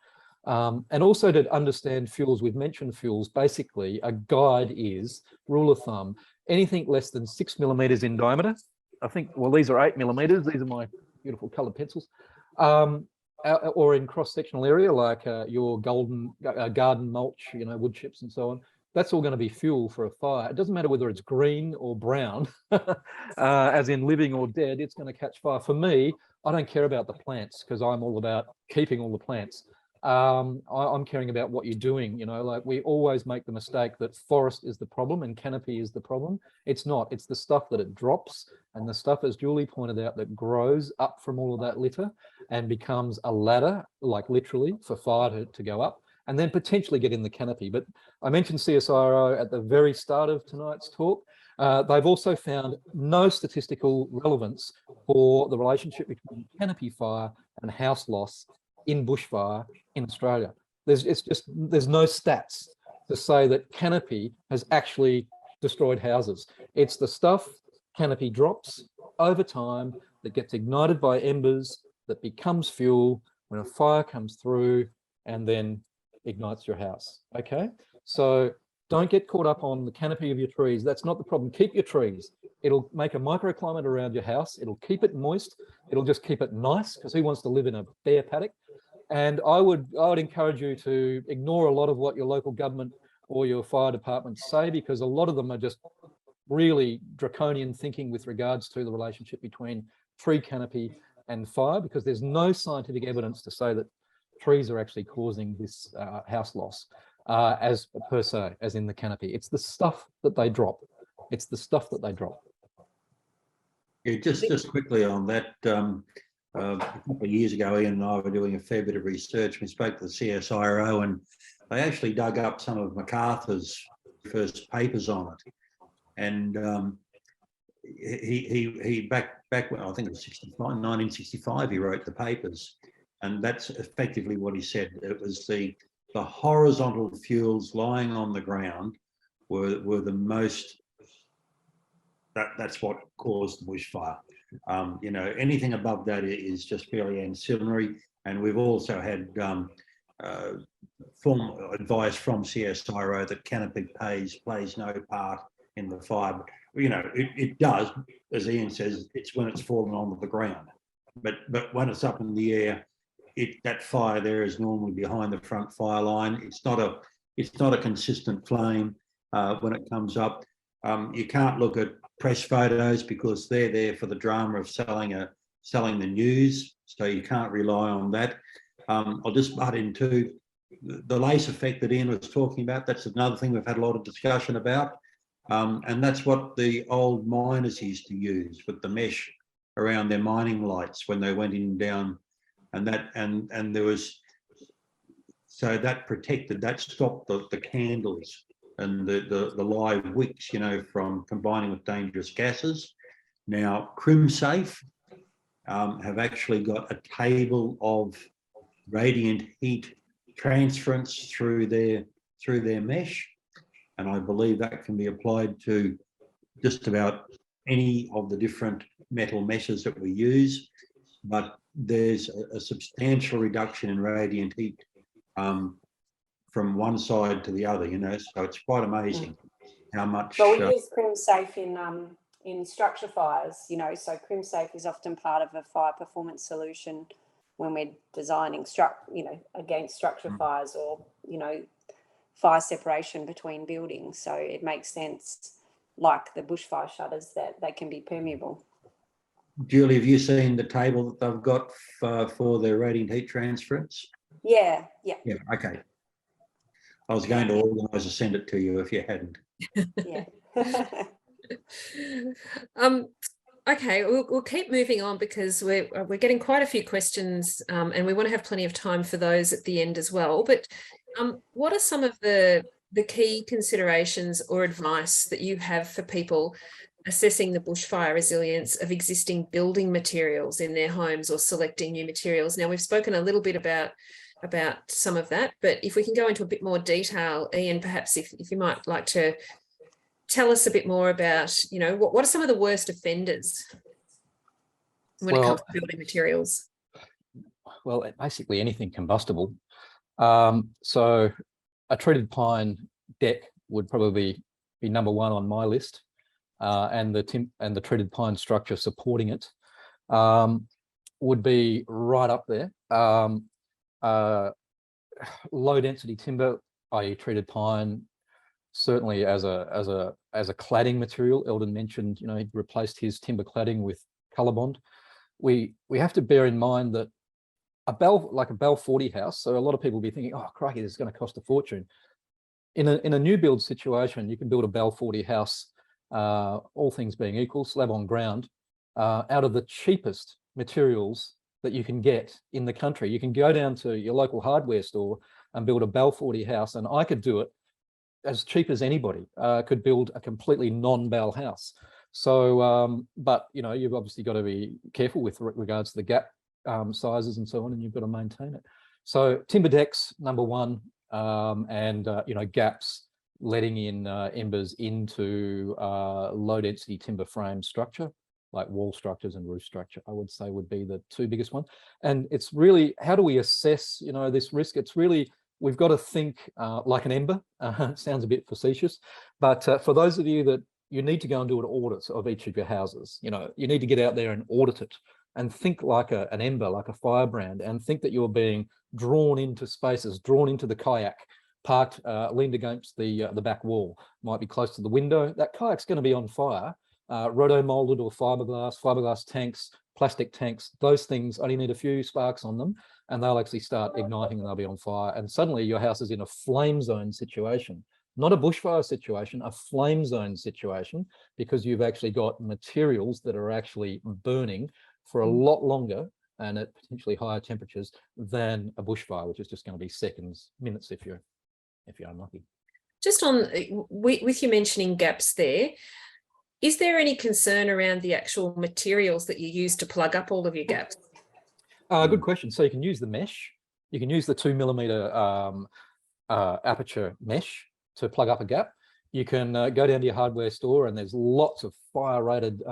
And also to understand fuels. We've mentioned fuels. Basically, a guide is, rule of thumb, anything less than 6 millimeters in diameter. I think, well, these are 8 millimeters. These are my beautiful colored pencils. Or in cross-sectional area, like your garden mulch, you know, wood chips and so on. That's all going to be fuel for a fire. It doesn't matter whether it's green or brown, as in living or dead, it's going to catch fire. For me, I don't care about the plants because I'm all about keeping all the plants. I'm caring about what you're doing. You know, like, we always make the mistake that forest is the problem and canopy is the problem. It's not. It's the stuff that it drops and the stuff, as Julie pointed out, that grows up from all of that litter and becomes a ladder, like literally, for fire to go up and then potentially get in the canopy. But I mentioned CSIRO at the very start of tonight's talk. They've also found no statistical relevance for the relationship between canopy fire and house loss in bushfire in Australia. There's no stats to say that canopy has actually destroyed houses. It's the stuff canopy drops over time that gets ignited by embers, that becomes fuel when a fire comes through and then ignites your house. Okay, so don't get caught up on the canopy of your trees. That's not the problem. Keep your trees. It'll make a microclimate around your house. It'll keep it moist. It'll just keep it nice, because who wants to live in a bare paddock? And I would encourage you to ignore a lot of what your local government or your fire departments say, because a lot of them are just really draconian thinking with regards to the relationship between tree canopy and fire, because there's no scientific evidence to say that trees are actually causing this house loss as per se, as in the canopy. It's the stuff that they drop. It's the stuff that they drop. Yeah, just quickly on that. A couple of years ago, Ian and I were doing a fair bit of research. We spoke to the CSIRO, and they actually dug up some of MacArthur's first papers on it. And he back when, I think it was 1965, he wrote the papers, and that's effectively what he said. It was the horizontal fuels lying on the ground were the most. That's what caused the bushfire. You know, anything above that is just purely ancillary. And we've also had formal advice from CSIRO that canopy plays no part in the fire. You know, it does, as Ian says, it's when it's fallen onto the ground. But when it's up in the air, that fire there is normally behind the front fire line. It's not a consistent flame when it comes up. You can't look at press photos because they're there for the drama of selling the news, so you can't rely on that. I'll just butt into the lace effect that Ian was talking about. That's another thing we've had a lot of discussion about, and that's what the old miners used to use with the mesh around their mining lights when they went in and down, and there was, so that protected, that stopped the candles and the live wicks, you know, from combining with dangerous gases. Now, CrimSafe have actually got a table of radiant heat transference through their mesh, And I believe that can be applied to just about any of the different metal meshes that we use. But there's a substantial reduction in radiant heat from one side to the other, so it's quite amazing how much. Well, we use CrimSafe in structure fires, so CrimSafe is often part of a fire performance solution when we're designing against structure fires or, fire separation between buildings. So it makes sense, like the bushfire shutters, that they can be permeable. Julie, have you seen the table that they've got for their radiant heat transference? Yeah. Yeah, okay. I was going to organise to send it to you if you hadn't. Yeah. Okay, we'll keep moving on because we're getting quite a few questions, and we want to have plenty of time for those at the end as well. But what are some of the key considerations or advice that you have for people assessing the bushfire resilience of existing building materials in their homes or selecting new materials? Now, we've spoken a little bit about some of that, but if we can go into a bit more detail, Ian, perhaps if you might like to tell us a bit more about, what are some of the worst offenders when it comes to building materials? Well, basically anything combustible. So a treated pine deck would probably be number one on my list, and the treated pine structure supporting it would be right up there. Low density timber, i.e. treated pine, certainly as a cladding material. Eldon mentioned, he replaced his timber cladding with ColourBond. We have to bear in mind that a Bell 40 house, so a lot of people will be thinking, oh crikey, this is going to cost a fortune. In a new build situation, you can build a Bell 40 house, all things being equal, slab on ground, out of the cheapest materials that you can get in the country. You can go down to your local hardware store and build a Bell 40 house, and I could do it as cheap as anybody could build a completely non-Bell house. So, but you've obviously got to be careful with regards to the gap sizes and so on, and you've got to maintain it. So timber decks, number one, and gaps, letting in embers into low density timber frame structure, like wall structures and roof structure, I would say would be the two biggest ones. And it's really, how do we assess, this risk? It's really, we've got to think like an ember. It sounds a bit facetious, but for those of you that you need to go and do an audit of each of your houses, you need to get out there and audit it and think like an ember, like a firebrand, and think that you're being drawn into spaces, drawn into the kayak, parked, leaned against the back wall, might be close to the window. That kayak's going to be on fire. Roto-molded or fiberglass tanks, plastic tanks, those things only need a few sparks on them and they'll actually start igniting and they'll be on fire. And suddenly your house is in a flame zone situation, not a bushfire situation, a flame zone situation, because you've actually got materials that are actually burning for a lot longer and at potentially higher temperatures than a bushfire, which is just going to be seconds, minutes if you're unlucky. Just on with you mentioning gaps there, is there any concern around the actual materials that you use to plug up all of your gaps? Good question. So you can use the mesh. You can use the 2mm aperture mesh to plug up a gap. You can go down to your hardware store and there's lots of fire-rated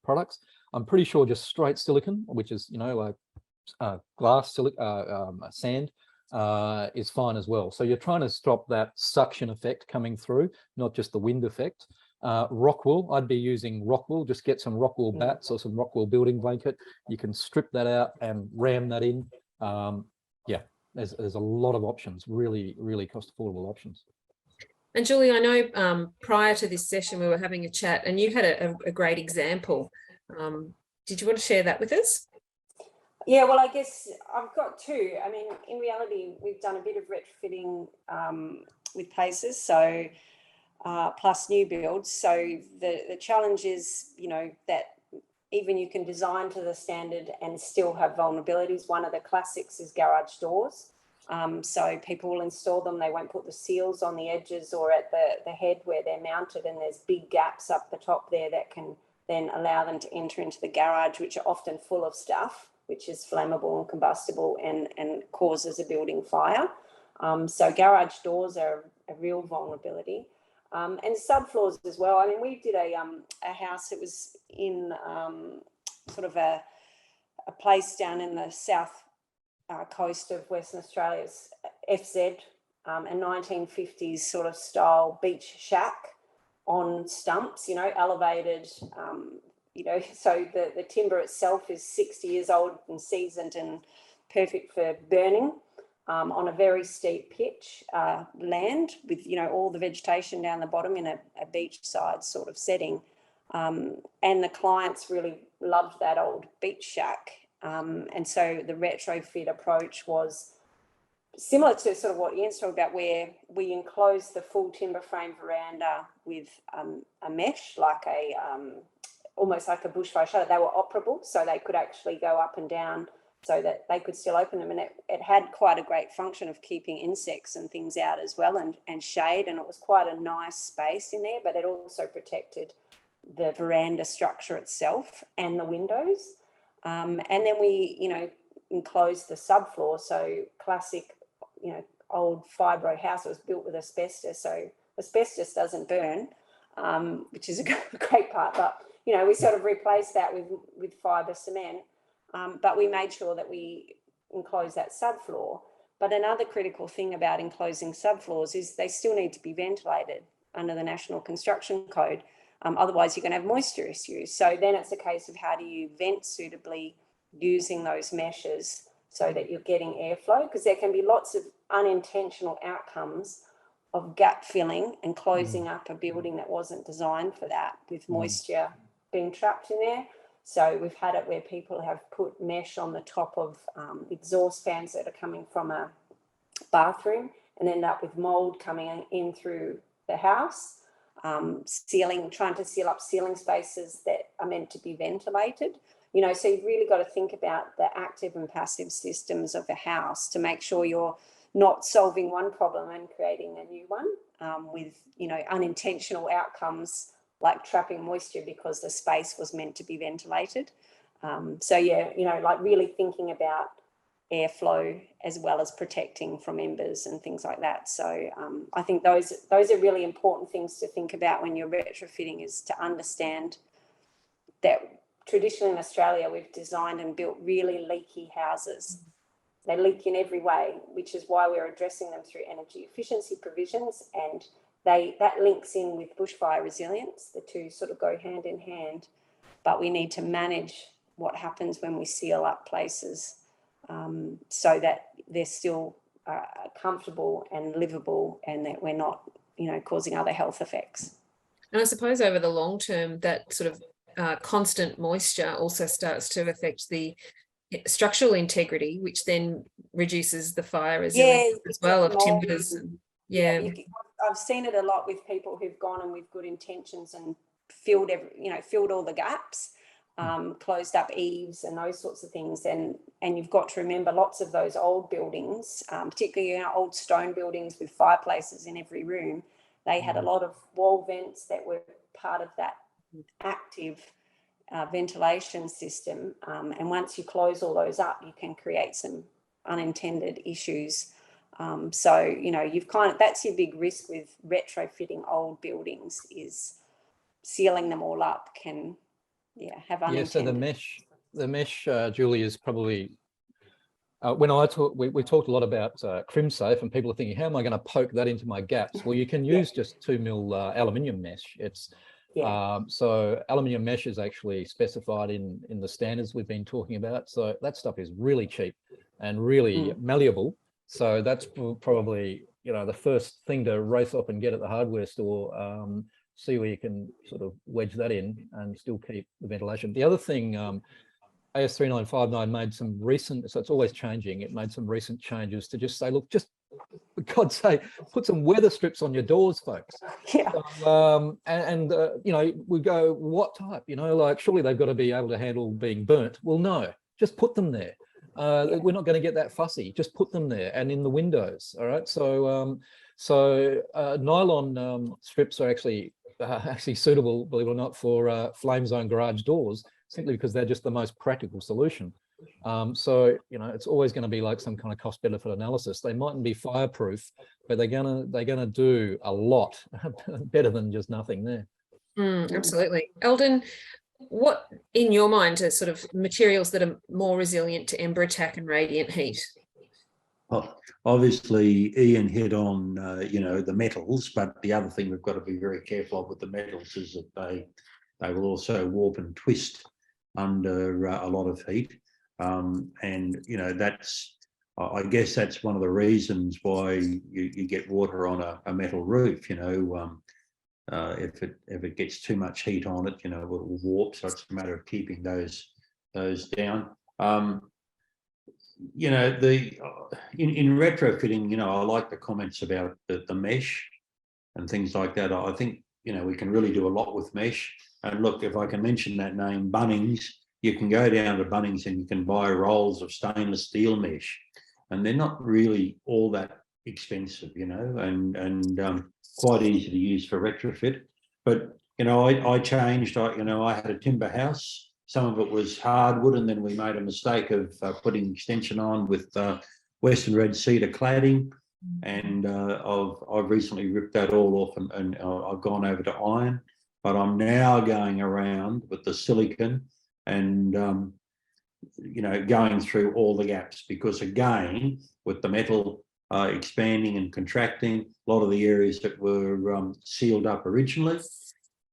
products. I'm pretty sure just straight silicon, which is, like glass, sand, is fine as well. So you're trying to stop that suction effect coming through, not just the wind effect. Rock wool, I'd be using rock wool. Just get some rock wool bats or some rock wool building blanket. You can strip that out and ram that in. Yeah, there's a lot of options, really, really cost affordable options. And Julie, I know prior to this session, we were having a chat and you had a great example. Did you want to share that with us? Yeah, well, I guess I've got two. I mean, in reality, we've done a bit of retrofitting with places, so plus new builds. So the challenge is, that even you can design to the standard and still have vulnerabilities. One of the classics is garage doors. So people will install them, they won't put the seals on the edges or at the head where they're mounted, and there's big gaps up the top there that can then allow them to enter into the garage, which are often full of stuff, which is flammable and combustible and causes a building fire. So garage doors are a real vulnerability. And subfloors as well. I mean, we did a house, it was in sort of a place down in the south coast of Western Australia's FZ, a 1950s sort of style beach shack on stumps, you know, elevated, you know, so the timber itself is 60 years old and seasoned and perfect for burning. On a very steep pitch land with, you know, all the vegetation down the bottom in a beachside sort of setting. And the clients really loved that old beach shack. And so the retrofit approach was similar to sort of what Ian's talking about, where we enclosed the full timber frame veranda with a mesh, like a almost like a bushfire shutter. They were operable, so they could actually go up and down, so that they could still open them. And it had quite a great function of keeping insects and things out as well, and shade, and it was quite a nice space in there, but it also protected the veranda structure itself and the windows. And then we, you know, enclosed the subfloor, so classic, you know, old fibro house. It was built with asbestos, so asbestos doesn't burn, which is a great part, but, you know, we sort of replaced that with fibre cement. But we made sure that we enclose that subfloor. But another critical thing about enclosing subfloors is they still need to be ventilated under the National Construction Code. Otherwise, you're going to have moisture issues. So then it's a case of how do you vent suitably using those meshes so that you're getting airflow, because there can be lots of unintentional outcomes of gap filling and closing up a building that wasn't designed for that, with moisture being trapped in there. So we've had it where people have put mesh on the top of exhaust fans that are coming from a bathroom and end up with mold coming in through the house, trying to seal up ceiling spaces that are meant to be ventilated. You know, so you've really got to think about the active and passive systems of a house to make sure you're not solving one problem and creating a new one with, you know, unintentional outcomes like trapping moisture because the space was meant to be ventilated. So yeah, you know, like really thinking about airflow as well as protecting from embers and things like that. So I think those are really important things to think about when you're retrofitting, is to understand that traditionally in Australia, we've designed and built really leaky houses. They leak in every way, which is why we're addressing them through energy efficiency provisions, and that links in with bushfire resilience. The two sort of go hand in hand, but we need to manage what happens when we seal up places so that they're still comfortable and livable, and that we're not, you know, causing other health effects. And I suppose over the long term, that sort of constant moisture also starts to affect the structural integrity, which then reduces the fire resilience as well of timbers. I've seen it a lot with people who've gone in with good intentions and filled all the gaps, closed up eaves and those sorts of things. And you've got to remember, lots of those old buildings, particularly, you know, old stone buildings with fireplaces in every room, they had a lot of wall vents that were part of that active ventilation system. And once you close all those up, you can create some unintended issues. So, you know, that's your big risk with retrofitting old buildings, is sealing them all up can, have unintended. Yeah, so the mesh, Julie, is probably, when I talk, we talked a lot about CrimSafe, and people are thinking, how am I going to poke that into my gaps? Well, you can use just 2 mil aluminium mesh. It's so aluminium mesh is actually specified in the standards we've been talking about. So that stuff is really cheap and really malleable. So that's probably, you know, the first thing to race up and get at the hardware store. See where you can sort of wedge that in and still keep the ventilation. The other thing, AS 3959 made some recent, so it's always changing, it made some recent changes to just say, look, just for God's sake, put some weather strips on your doors, folks. Yeah. You know, we go, what type? You know, like, surely they've got to be able to handle being burnt. Well, no, just put them there. We're not going to get that fussy. Just put them there, and in the windows. All right. So nylon strips are actually suitable, believe it or not, for flame zone garage doors, simply because they're just the most practical solution. So, you know, it's always going to be like some kind of cost benefit analysis. They mightn't be fireproof, but they're gonna do a lot better than just nothing there. Absolutely. Eldon, what in your mind are sort of materials that are more resilient to ember attack and radiant heat? Well, obviously, Ian hit on, you know, the metals, but the other thing we've got to be very careful of with the metals is that they will also warp and twist under a lot of heat. And, you know, I guess that's one of the reasons why you get water on a metal roof, you know. If it gets too much heat on it, you know, it will warp. So it's a matter of keeping those down. You know, in retrofitting, you know, I like the comments about the mesh and things like that. I think, you know, we can really do a lot with mesh. And look, if I can mention that name, Bunnings, you can go down to Bunnings and you can buy rolls of stainless steel mesh, and they're not really all that expensive, you know, and quite easy to use for retrofit. But, you know, I changed. You know, I had a timber house. Some of it was hardwood, and then we made a mistake of putting extension on with Western red cedar cladding, and I've recently ripped that all off, and I've gone over to iron. But I'm now going around with the silicon and you know, going through all the gaps, because again, with the metal expanding and contracting, a lot of the areas that were sealed up originally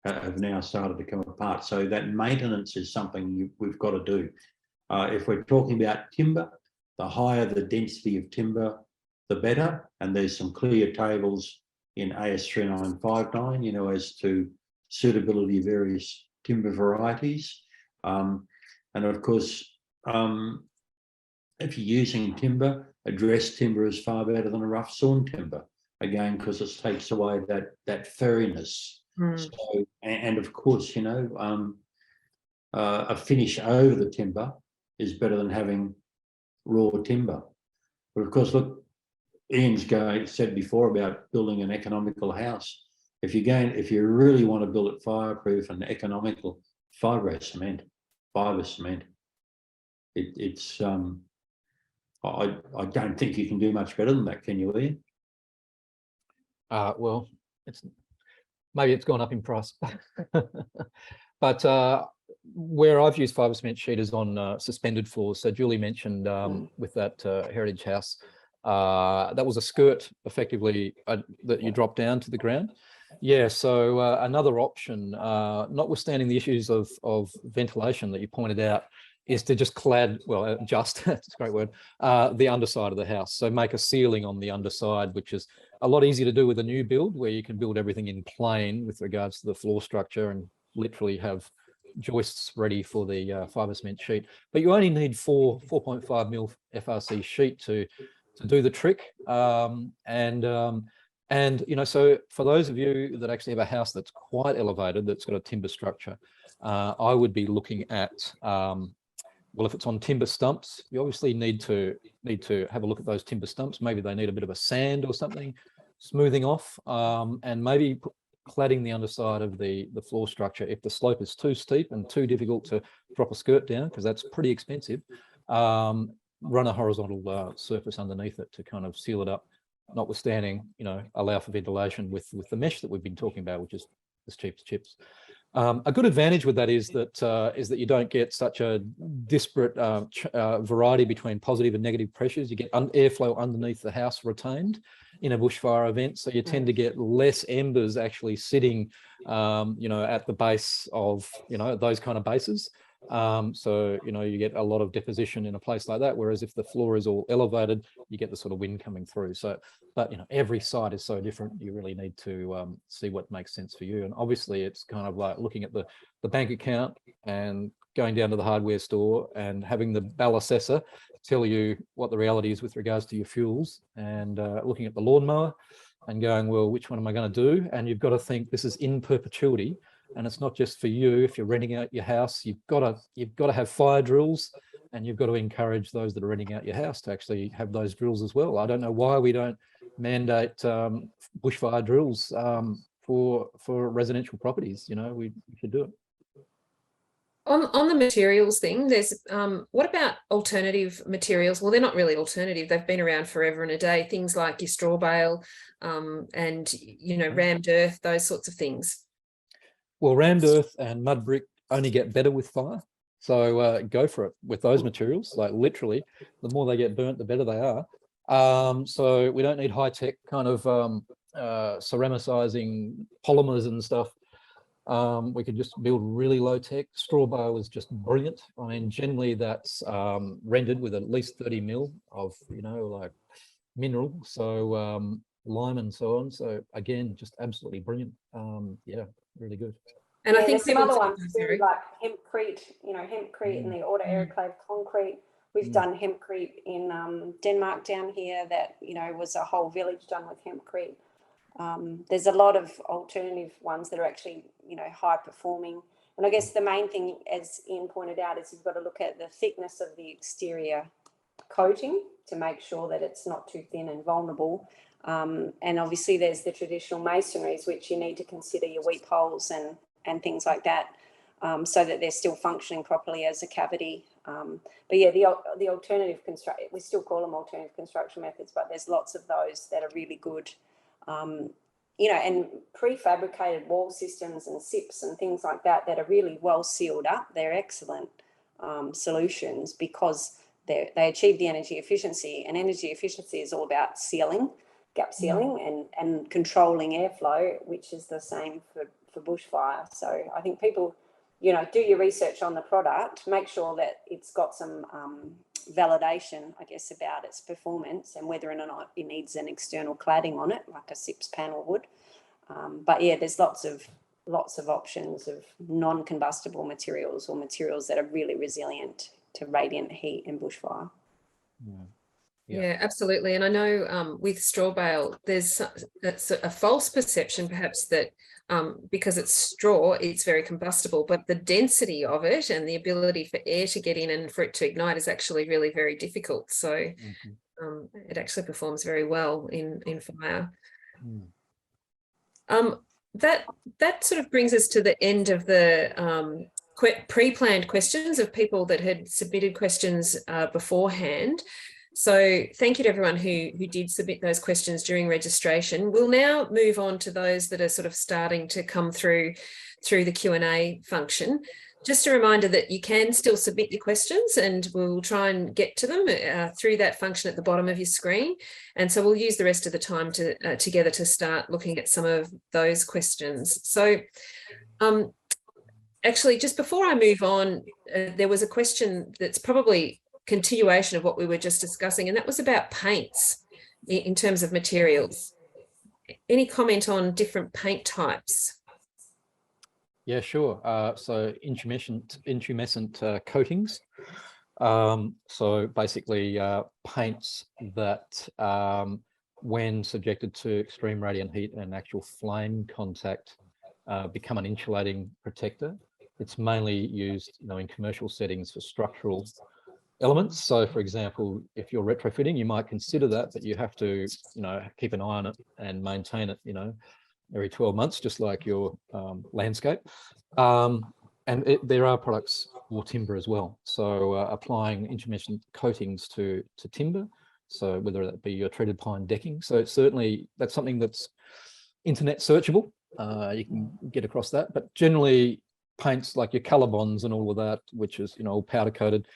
have now started to come apart. So that maintenance is something we've got to do. If we're talking about timber, the higher the density of timber, the better. And there's some clear tables in AS 3959, you know, as to suitability of various timber varieties. And of course, if you're using timber, a dressed timber is far better than a rough sawn timber, again, because it takes away that furriness. So, and of course, you know, a finish over the timber is better than having raw timber. But of course, look, Ian's said before about building an economical house. If you really want to build it fireproof and economical, fibre cement. It's I don't think you can do much better than that, can you, Ian? Well, maybe it's gone up in price, but where I've used fibre cement sheet is on suspended floors. So Julie mentioned with that heritage house, that was a skirt effectively that you drop down to the ground. Yeah, so another option, notwithstanding the issues of ventilation that you pointed out, is to just clad, well, just, that's a great word, the underside of the house. So make a ceiling on the underside, which is a lot easier to do with a new build, where you can build everything in plane with regards to the floor structure and literally have joists ready for the fibre cement sheet. But you only need 4.5 mil FRC sheet to do the trick. And you know, so for those of you that actually have a house that's quite elevated, that's got a timber structure, I would be looking at, well, if it's on timber stumps, you obviously need to have a look at those timber stumps. Maybe they need a bit of a sand or something, smoothing off, and maybe cladding the underside of the floor structure. If the slope is too steep and too difficult to drop a skirt down, because that's pretty expensive, run a horizontal surface underneath it to kind of seal it up, notwithstanding, you know, allow for ventilation with the mesh that we've been talking about, which is as cheap as chips. A good advantage with that is that you don't get such a disparate variety between positive and negative pressures. You get airflow underneath the house retained in a bushfire event, so you tend to get less embers actually sitting, you know, at the base of, you know, those kind of bases. So, you know, you get a lot of deposition in a place like that, whereas if the floor is all elevated, you get the sort of wind coming through. So, but, you know, every site is so different. You really need to see what makes sense for you. And obviously it's kind of like looking at the bank account and going down to the hardware store and having the BAL assessor tell you what the reality is with regards to your fuels, and looking at the lawnmower and going, well, which one am I going to do? And you've got to think this is in perpetuity. And it's not just for you. If you're renting out your house, you've got to have fire drills, and you've got to encourage those that are renting out your house to actually have those drills as well. I don't know why we don't mandate bushfire drills for residential properties. You know, we should do it. On the materials thing, there's what about alternative materials? Well, they're not really alternative. They've been around forever and a day. Things like your straw bale and, you know, rammed earth, those sorts of things. Well, rammed earth and mud brick only get better with fire. So go for it with those materials. Like literally, the more they get burnt, the better they are. So we don't need high-tech kind of ceramicizing polymers and stuff. We could just build really low tech. Straw bale is just brilliant. I mean, generally that's rendered with at least 30 mil of, you know, like mineral, so lime and so on. So again, just absolutely brilliant. Yeah, really good. And yeah, I think there's some other people- ones sorry. too, like hempcrete, you know, hempcrete and the auto aeroclave concrete. We've done hempcrete in Denmark down here that, you know, was a whole village done with hempcrete. There's a lot of alternative ones that are actually, you know, high performing. And I guess the main thing, as Ian pointed out, is you've got to look at the thickness of the exterior coating to make sure that it's not too thin and vulnerable. And obviously there's the traditional masonries, which you need to consider your weep holes and things like that, so that they're still functioning properly as a cavity. But yeah, the alternative construction, we still call them alternative construction methods, but there's lots of those that are really good. You know, and prefabricated wall systems and SIPs and things like that that are really well sealed up, they're excellent solutions because they achieve the energy efficiency, and energy efficiency is all about sealing, gap sealing and controlling airflow, which is the same for bushfire. So I think people, you know, do your research on the product, make sure that it's got some validation, I guess, about its performance and whether or not it needs an external cladding on it, like a SIPS panel would. But yeah, there's lots of options of non-combustible materials or materials that are really resilient to radiant heat and bushfire. Yeah, absolutely. And I know with straw bale, there's a false perception perhaps that because it's straw, it's very combustible, but the density of it and the ability for air to get in and for it to ignite is actually really very difficult. So it actually performs very well in fire. That sort of brings us to the end of the pre-planned questions of people that had submitted questions beforehand. So thank you to everyone who did submit those questions during registration. We'll now move on to those that are sort of starting to come through the Q&A function. Just a reminder that you can still submit your questions and we'll try and get to them through that function at the bottom of your screen. And so we'll use the rest of the time together to start looking at some of those questions. So actually, just before I move on, there was a question that's probably continuation of what we were just discussing, and that was about paints in terms of materials. Any comment on different paint types? Yeah, sure. So intumescent coatings. So basically paints that when subjected to extreme radiant heat and actual flame contact become an insulating protector. It's mainly used, you know, in commercial settings for structural elements. So for example, if you're retrofitting, you might consider that, but you have to, you know, keep an eye on it and maintain it, you know, every 12 months, just like your landscape. And there are products for timber as well. So applying intumescent coatings to timber, so whether that be your treated pine decking. So certainly that's something that's internet searchable. You can get across that, but generally paints like your color bonds and all of that, which is, you know, all powder coated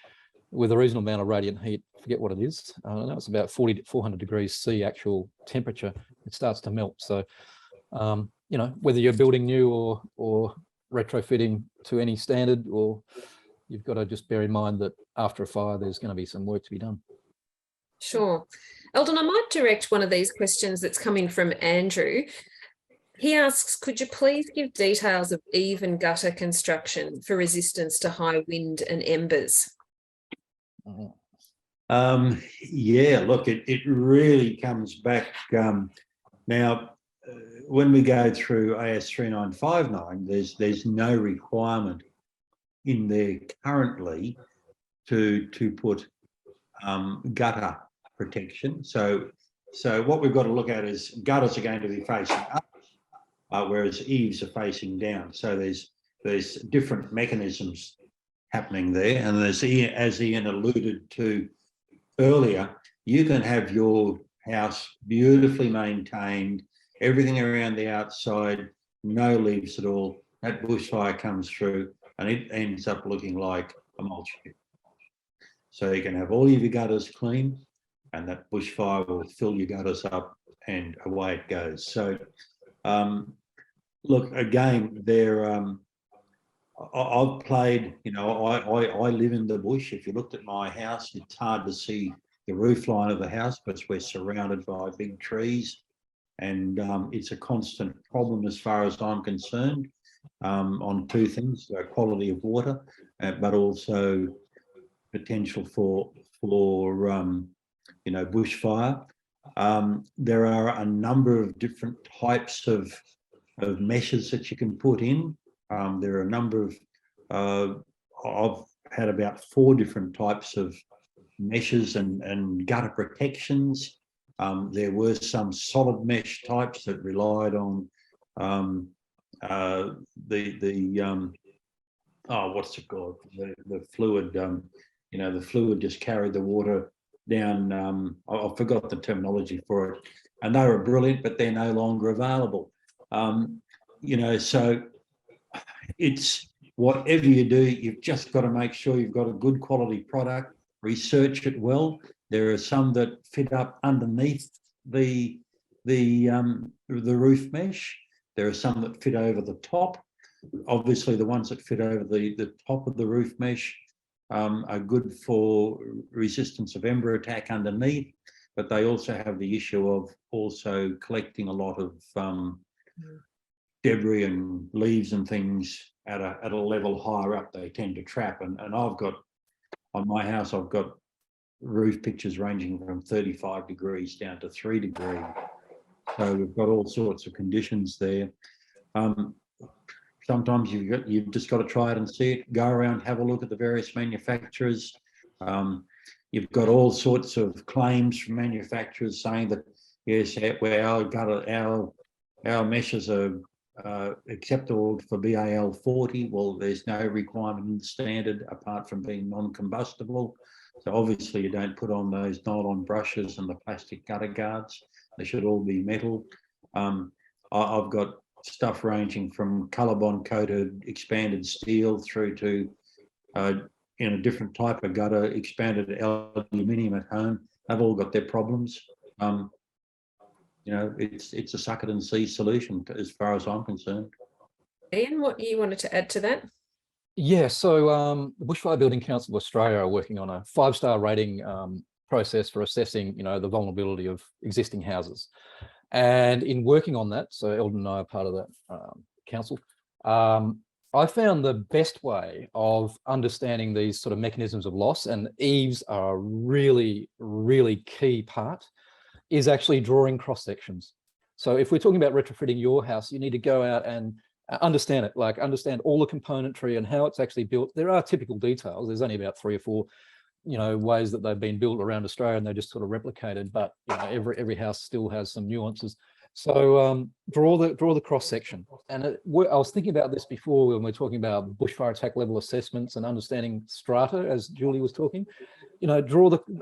with a reasonable amount of radiant heat, forget what it is. I don't know, it's about 40 to 400 degrees C actual temperature. It starts to melt. So, you know, whether you're building new or retrofitting to any standard, or you've got to just bear in mind that after a fire, there's going to be some work to be done. Sure. Eldon, I might direct one of these questions that's coming from Andrew. He asks, could you please give details of eave and gutter construction for resistance to high wind and embers? Yeah, look, it really comes back. Now, when we go through AS 3959, there's no requirement in there currently to put gutter protection. So what we've got to look at is gutters are going to be facing up, whereas eaves are facing down. So there's different mechanisms happening there. And as Ian alluded to earlier, you can have your house beautifully maintained, everything around the outside, no leaves at all. That bushfire comes through and it ends up looking like a mulch pit. So you can have all of your gutters clean and that bushfire will fill your gutters up and away it goes. So look, again, I've played, you know, I live in the bush. If you looked at my house, it's hard to see the roof line of the house, but we're surrounded by big trees. And it's a constant problem as far as I'm concerned on two things, quality of water, but also potential for you know, bushfire. There are a number of different types of meshes that you can put in. There are a number of, I've had about 4 different types of meshes and gutter protections. There were some solid mesh types that relied on what's it called? The fluid, you know, the fluid just carried the water down. I forgot the terminology for it, and they were brilliant, but they're no longer available. You know, so it's whatever you do, you've just got to make sure you've got a good quality product, research it well. There are some that fit up underneath the roof mesh. There are some that fit over the top. Obviously, the ones that fit over the top of the roof mesh are good for resistance of ember attack underneath, but they also have the issue of also collecting a lot of debris and leaves and things at a level higher up. They tend to trap, and I've got, on my house, I've got roof pitches ranging from 35 degrees down to 3 degrees. So we've got all sorts of conditions there. Sometimes you've just got to try it and see it. Go around, have a look at the various manufacturers. You've got all sorts of claims from manufacturers saying that, yes, our meshes are acceptable for BAL 40. Well, there's no requirement in the standard apart from being non-combustible. So obviously you don't put on those nylon brushes and the plastic gutter guards. They should all be metal. I've got stuff ranging from Colorbond coated expanded steel through to in a different type of gutter expanded aluminium at home. They've all got their problems. You know, it's a suck it and see solution as far as I'm concerned. Ian, what you wanted to add to that? Yeah, so the Bushfire Building Council of Australia are working on a 5-star rating process for assessing, you know, the vulnerability of existing houses. And in working on that, so Eldon and I are part of that council, I found the best way of understanding these sort of mechanisms of loss, and eaves are a really, really key part, is actually drawing cross sections. So if we're talking about retrofitting your house, you need to go out and understand it, like understand all the componentry and how it's actually built. There are typical details. There's only about 3 or 4, you know, ways that they've been built around Australia, and they're just sort of replicated. But you know, every house still has some nuances. So draw the cross section. And I was thinking about this before when we're talking about bushfire attack level assessments and understanding strata, as Julie was talking. You know,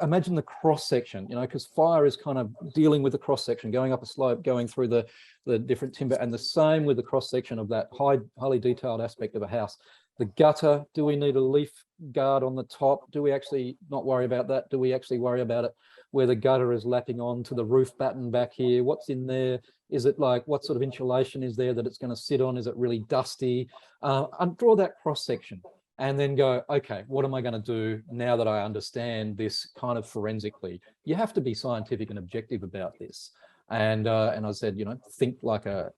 imagine the cross section. You know, because fire is kind of dealing with the cross section, going up a slope, going through the different timber, and the same with the cross section of that highly detailed aspect of a house. The gutter, do we need a leaf guard on the top? Do we actually not worry about that? Do we actually worry about it where the gutter is lapping on to the roof batten back here? What's in there? Is it like, what sort of insulation is there that it's going to sit on? Is it really dusty? And draw that cross section and then go, okay, what am I going to do now that I understand this kind of forensically? You have to be scientific and objective about this. And I said, you know, think like a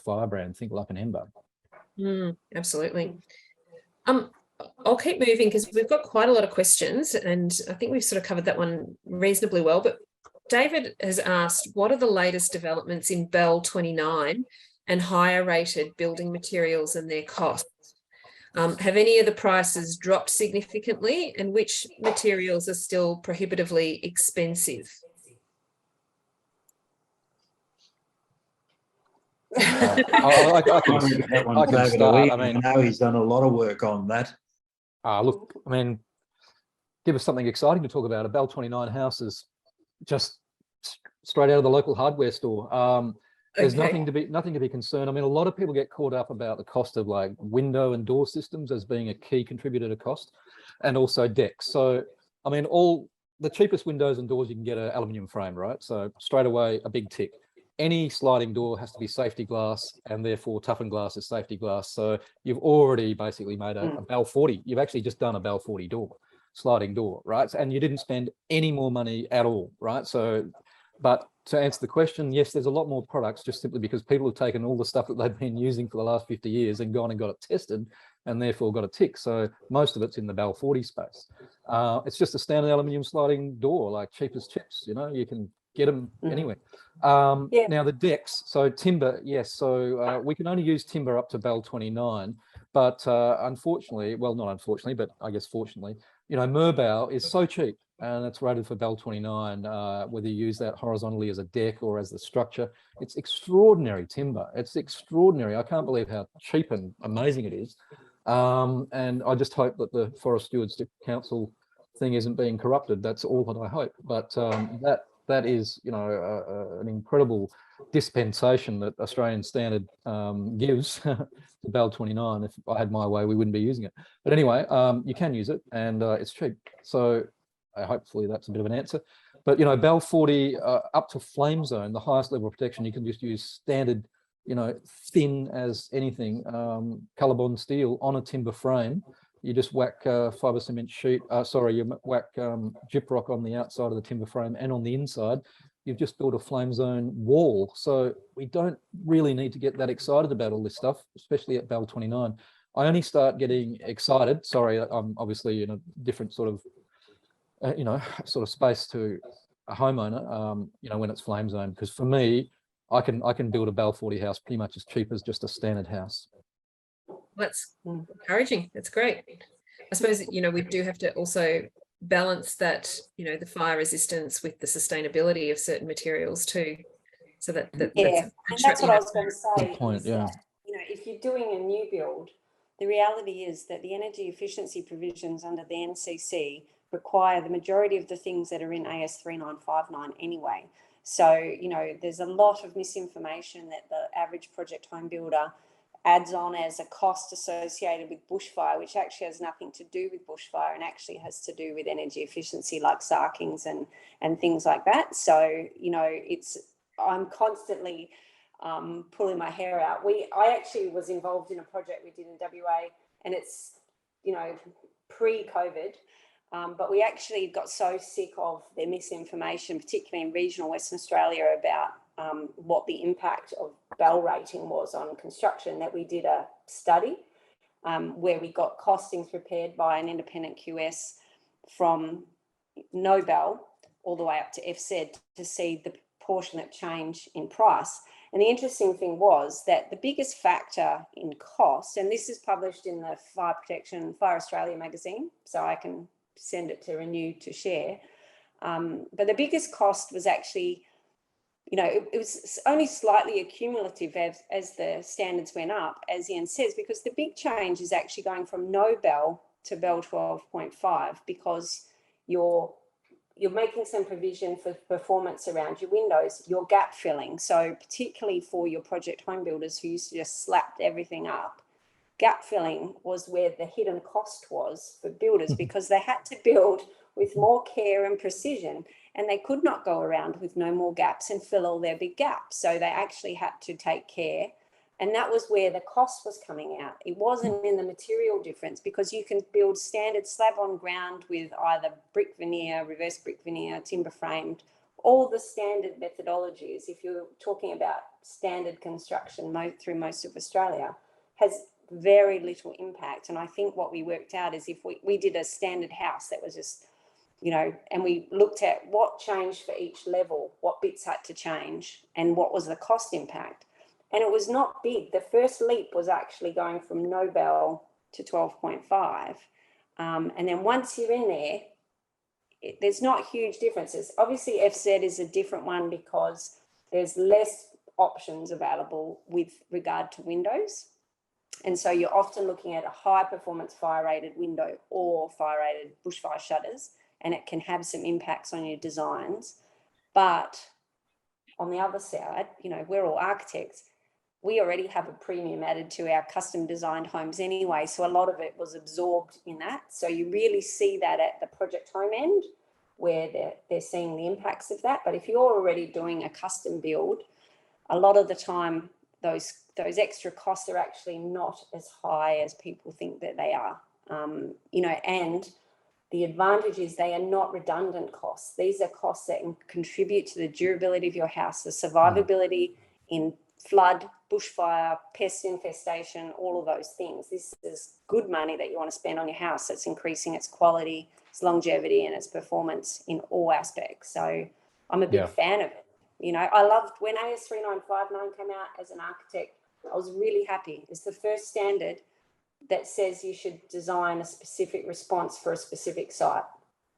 firebrand, think like an ember. Absolutely. I'll keep moving because we've got quite a lot of questions, and I think we've sort of covered that one reasonably well. But David has asked, what are the latest developments in BEL 29 and higher rated building materials and their costs? Have any of the prices dropped significantly, and which materials are still prohibitively expensive? I can start. I mean, I know he's done a lot of work on that. Look, I mean, give us something exciting to talk about. A Bell 29 house is just straight out of the local hardware store. There's nothing to be concerned. I mean, a lot of people get caught up about the cost of like window and door systems as being a key contributor to cost, and also decks. So, I mean, all the cheapest windows and doors you can get are aluminium frame, right? So straight away, a big tick. Any sliding door has to be safety glass, and therefore toughened glass is safety glass. So you've already basically made a Bell 40. You've actually just done a Bell 40 door, sliding door, right? And you didn't spend any more money at all, right? So, but to answer the question, yes, there's a lot more products, just simply because people have taken all the stuff that they've been using for the last 50 years and gone and got it tested, and therefore got a tick. So most of it's in the Bell 40 space. It's just a standard aluminium sliding door, like cheap as chips, you know, you can get them anywhere. Now the decks, so timber, yes, so we can only use timber up to Bell 29, but unfortunately, well, not unfortunately, but I guess fortunately, you know, Merbau is so cheap, and it's rated for Bell 29, whether you use that horizontally as a deck or as the structure. It's extraordinary timber. It's extraordinary. I can't believe how cheap and amazing it is. And I just hope that the Forest Stewards Council thing isn't being corrupted. That's all that I hope. But that is, you know, an incredible dispensation that Australian Standard gives to Bell 29. If I had my way, we wouldn't be using it. But anyway, you can use it, and it's cheap. So hopefully that's a bit of an answer. But, you know, Bell 40 up to flame zone, the highest level of protection, you can just use standard, you know, thin as anything, Colorbond steel on a timber frame. You just whack fibre cement sheet, you whack gyprock on the outside of the timber frame and on the inside. You've just built a flame zone wall. So we don't really need to get that excited about all this stuff, especially at Bell 29. I only start getting excited. Sorry, I'm obviously in a different sort of, you know, sort of space to a homeowner, you know, when it's flame zone, because for me, I can build a Bell 40 house pretty much as cheap as just a standard house. That's encouraging. That's great. I suppose, you know, we do have to also balance that, you know, the fire resistance with the sustainability of certain materials too. So that's and that's what I was going to say. Good point, yeah. That, you know, if you're doing a new build, the reality is that the energy efficiency provisions under the NCC require the majority of the things that are in AS 3959 anyway. So, you know, there's a lot of misinformation that the average project home builder adds on as a cost associated with bushfire, which actually has nothing to do with bushfire and actually has to do with energy efficiency, like sarkings and things like that. So, you know, I'm constantly pulling my hair out. I actually was involved in a project we did in WA, and it's, you know, pre-COVID, but we actually got so sick of the misinformation, particularly in regional Western Australia, about what the impact of Bell rating was on construction, that we did a study where we got costings prepared by an independent QS from no Bell all the way up to FZ to see the proportionate change in price. And the interesting thing was that the biggest factor in cost, and this is published in the Fire Australia magazine, so I can send it to Renew to share, but the biggest cost was actually, you know, it was only slightly accumulative as the standards went up, as Ian says, because the big change is actually going from no Bell to Bell 12.5, because you're making some provision for performance around your windows, your gap filling. So particularly for your project home builders who used to just slap everything up, gap filling was where the hidden cost was for builders, because they had to build with more care and precision, and they could not go around with no more gaps and fill all their big gaps. So they actually had to take care. And that was where the cost was coming out. It wasn't in the material difference, because you can build standard slab on ground with either brick veneer, reverse brick veneer, timber framed, all the standard methodologies. If you're talking about standard construction through most of Australia, has very little impact. And I think what we worked out is if we did a standard house that was just, you know, and we looked at what changed for each level, what bits had to change, and what was the cost impact. And it was not big. The first leap was actually going from no Bell to 12.5. And then once you're in there, there's not huge differences. Obviously, FZ is a different one because there's less options available with regard to windows. And so you're often looking at a high performance fire rated window or fire rated bushfire shutters, and it can have some impacts on your designs. But on the other side, you know, we're all architects. We already have a premium added to our custom designed homes anyway. So a lot of it was absorbed in that. So you really see that at the project home end where they're seeing the impacts of that. But if you're already doing a custom build, a lot of the time, those extra costs are actually not as high as people think that they are. You know, and the advantage is they are not redundant costs. These are costs that contribute to the durability of your house, the survivability in flood, bushfire, pest infestation, all of those things. This is good money that you want to spend on your house that's increasing its quality, its longevity, and its performance in all aspects. So I'm a big fan of it. You know, I loved when AS 3959 came out. As an architect, I was really happy. It's the first standard that says you should design a specific response for a specific site.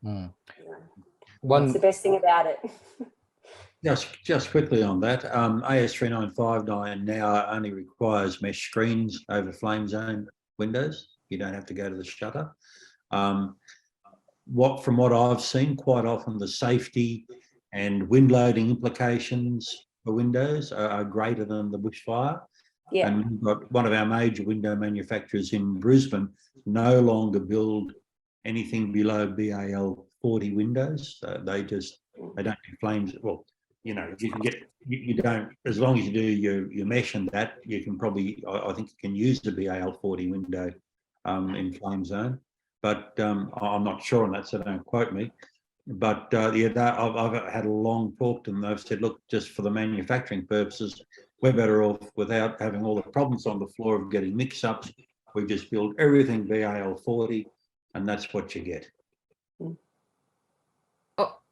You know, that's the best thing about it. Just quickly on that, AS 3959 now only requires mesh screens over flame zone windows. You don't have to go to the shutter. From what I've seen, quite often the safety and wind loading implications for windows are greater than the bushfire. Yeah. And we've got one of our major window manufacturers in Brisbane no longer build anything below BAL 40 windows. They don't do flames. Well, you know, you don't, as long as you do your mesh and that, you can probably, I think you can use the BAL 40 window in flame zone. But I'm not sure on that, so don't quote me. But I've had a long talk to them. They've said, look, just for the manufacturing purposes, we're better off without having all the problems on the floor of getting mix-ups. We just build everything BAL 40, and that's what you get.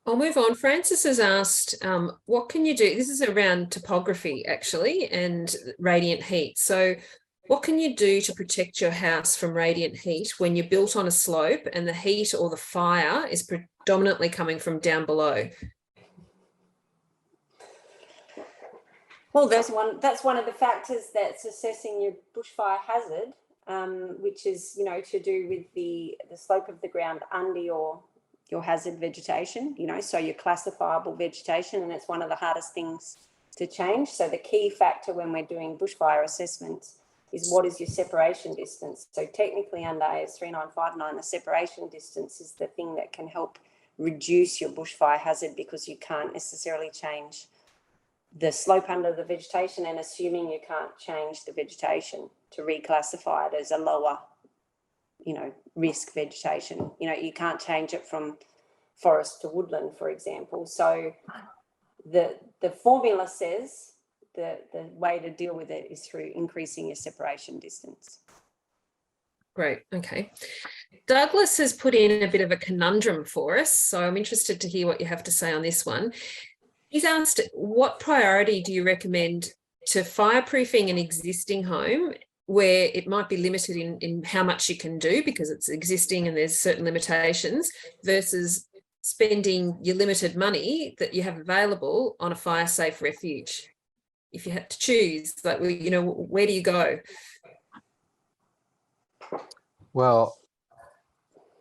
I'll move on. Francis has asked, what can you do? This is around topography, actually, and radiant heat. So what can you do to protect your house from radiant heat when you're built on a slope and the heat or the fire is predominantly coming from down below? Well, that's one of the factors that's assessing your bushfire hazard, which is, you know, to do with the slope of the ground under your hazard vegetation, you know, so your classifiable vegetation, and it's one of the hardest things to change. So the key factor when we're doing bushfire assessments is what is your separation distance. So technically under AS 3959, the separation distance is the thing that can help reduce your bushfire hazard, because you can't necessarily change the slope under the vegetation, and assuming you can't change the vegetation to reclassify it as a lower, you know, risk vegetation. You know, you can't change it from forest to woodland, for example. So the formula says the way to deal with it is through increasing your separation distance. Great. Okay. Douglas has put in a bit of a conundrum for us, so I'm interested to hear what you have to say on this one. He's asked, what priority do you recommend to fireproofing an existing home where it might be limited in how much you can do because it's existing and there's certain limitations, versus spending your limited money that you have available on a fire safe refuge? If you had to choose, like, you know, where do you go? Well,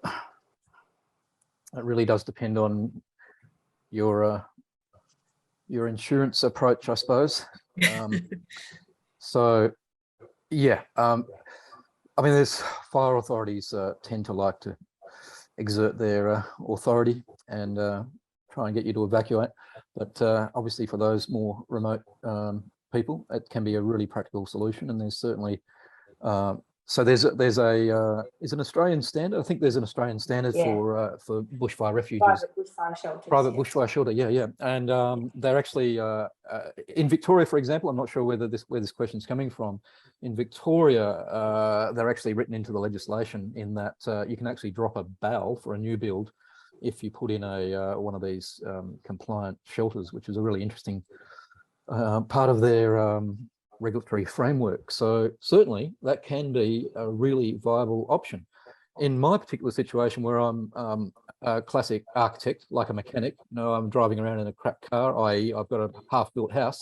it really does depend on your insurance approach, I suppose. So, yeah, I mean, there's fire authorities tend to like to exert their authority and try and get you to evacuate. But obviously, for those more remote people, it can be a really practical solution. And there's certainly so there's is an Australian standard. I think there's an Australian standard for bushfire refuges. Private bushfire shelters. Private bushfire shelter, yeah. And they're actually in Victoria, for example. I'm not sure where this question's coming from. In Victoria, they're actually written into the legislation in that you can actually drop a bell for a new build if you put in a one of these compliant shelters, which is a really interesting part of their regulatory framework. So certainly that can be a really viable option. In my particular situation, where I'm a classic architect, like a mechanic, you know, I'm driving around in a crap car, i.e. I've got a half-built house,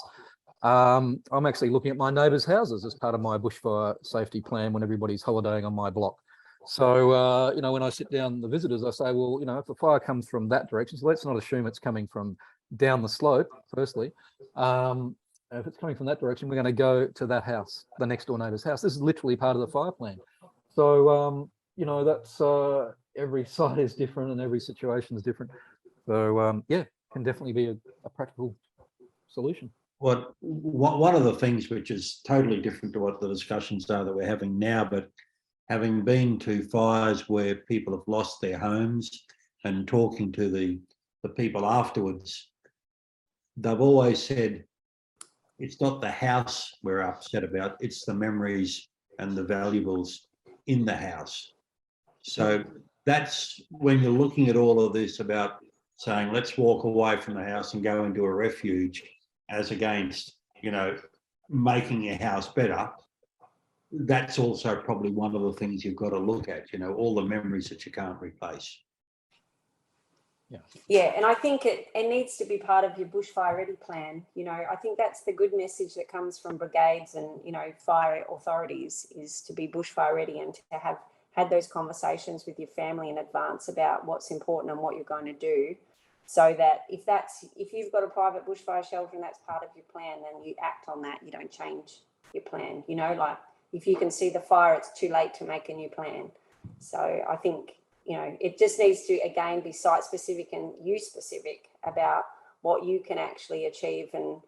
I'm actually looking at my neighbours' houses as part of my bushfire safety plan when everybody's holidaying on my block. So, you know, when I sit down the visitors, I say, well, you know, if the fire comes from that direction, so let's not assume it's coming from down the slope, firstly. If it's coming from that direction, we're going to go to that house, the next door neighbour's house. This is literally part of the fire plan. So, you know, that's every site is different and every situation is different. So, yeah, can definitely be a practical solution. One of the things which is totally different to what the discussions are that we're having now, but having been to fires where people have lost their homes and talking to the people afterwards, they've always said it's not the house we're upset about, it's the memories and the valuables in the house. So that's when you're looking at all of this about saying, let's walk away from the house and go into a refuge, as against, you know, making your house better. That's also probably one of the things you've got to look at, you know, all the memories that you can't replace. Yeah, and I think it needs to be part of your bushfire ready plan. You know, I think that's the good message that comes from brigades and, you know, fire authorities, is to be bushfire ready and to have had those conversations with your family in advance about what's important and what you're going to do, so that if you've got a private bushfire shelter and that's part of your plan, then you act on that. You don't change your plan. You know, like if you can see the fire, it's too late to make a new plan. So I think, you know, it just needs to, again, be site specific and use specific about what you can actually achieve. And,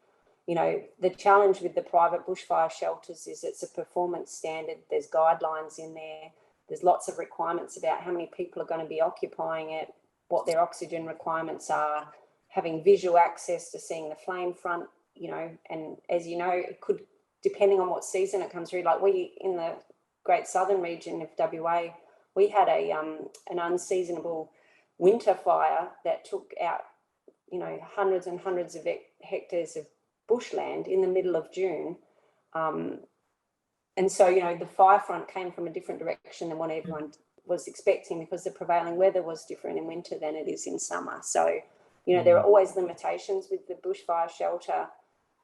you know, the challenge with the private bushfire shelters is it's a performance standard. There's guidelines in there. There's lots of requirements about how many people are going to be occupying it, what their oxygen requirements are, having visual access to seeing the flame front, you know, and as you know, it could, depending on what season it comes through, like we in the Great Southern region of WA, we had an unseasonable winter fire that took out, you know, hundreds and hundreds of hectares of bushland in the middle of June. And so, you know, the fire front came from a different direction than what everyone was expecting, because the prevailing weather was different in winter than it is in summer. So, you know, there are always limitations with the bushfire shelter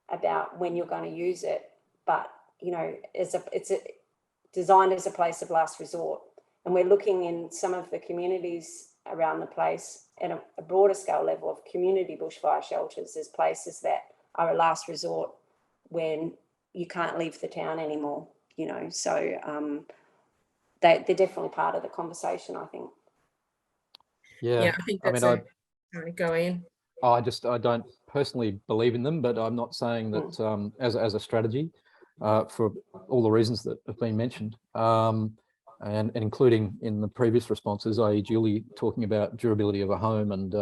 about when you're going to use it. But, you know, it's designed as a place of last resort. And we're looking in some of the communities around the place at a broader scale level of community bushfire shelters as places that are a last resort when you can't leave the town anymore, you know. So they're definitely part of the conversation, I think. Yeah, I think I that's mean, go in. I don't personally believe in them, but I'm not saying that as a strategy for all the reasons that have been mentioned. And including in the previous responses, i.e. Julie talking about durability of a home and,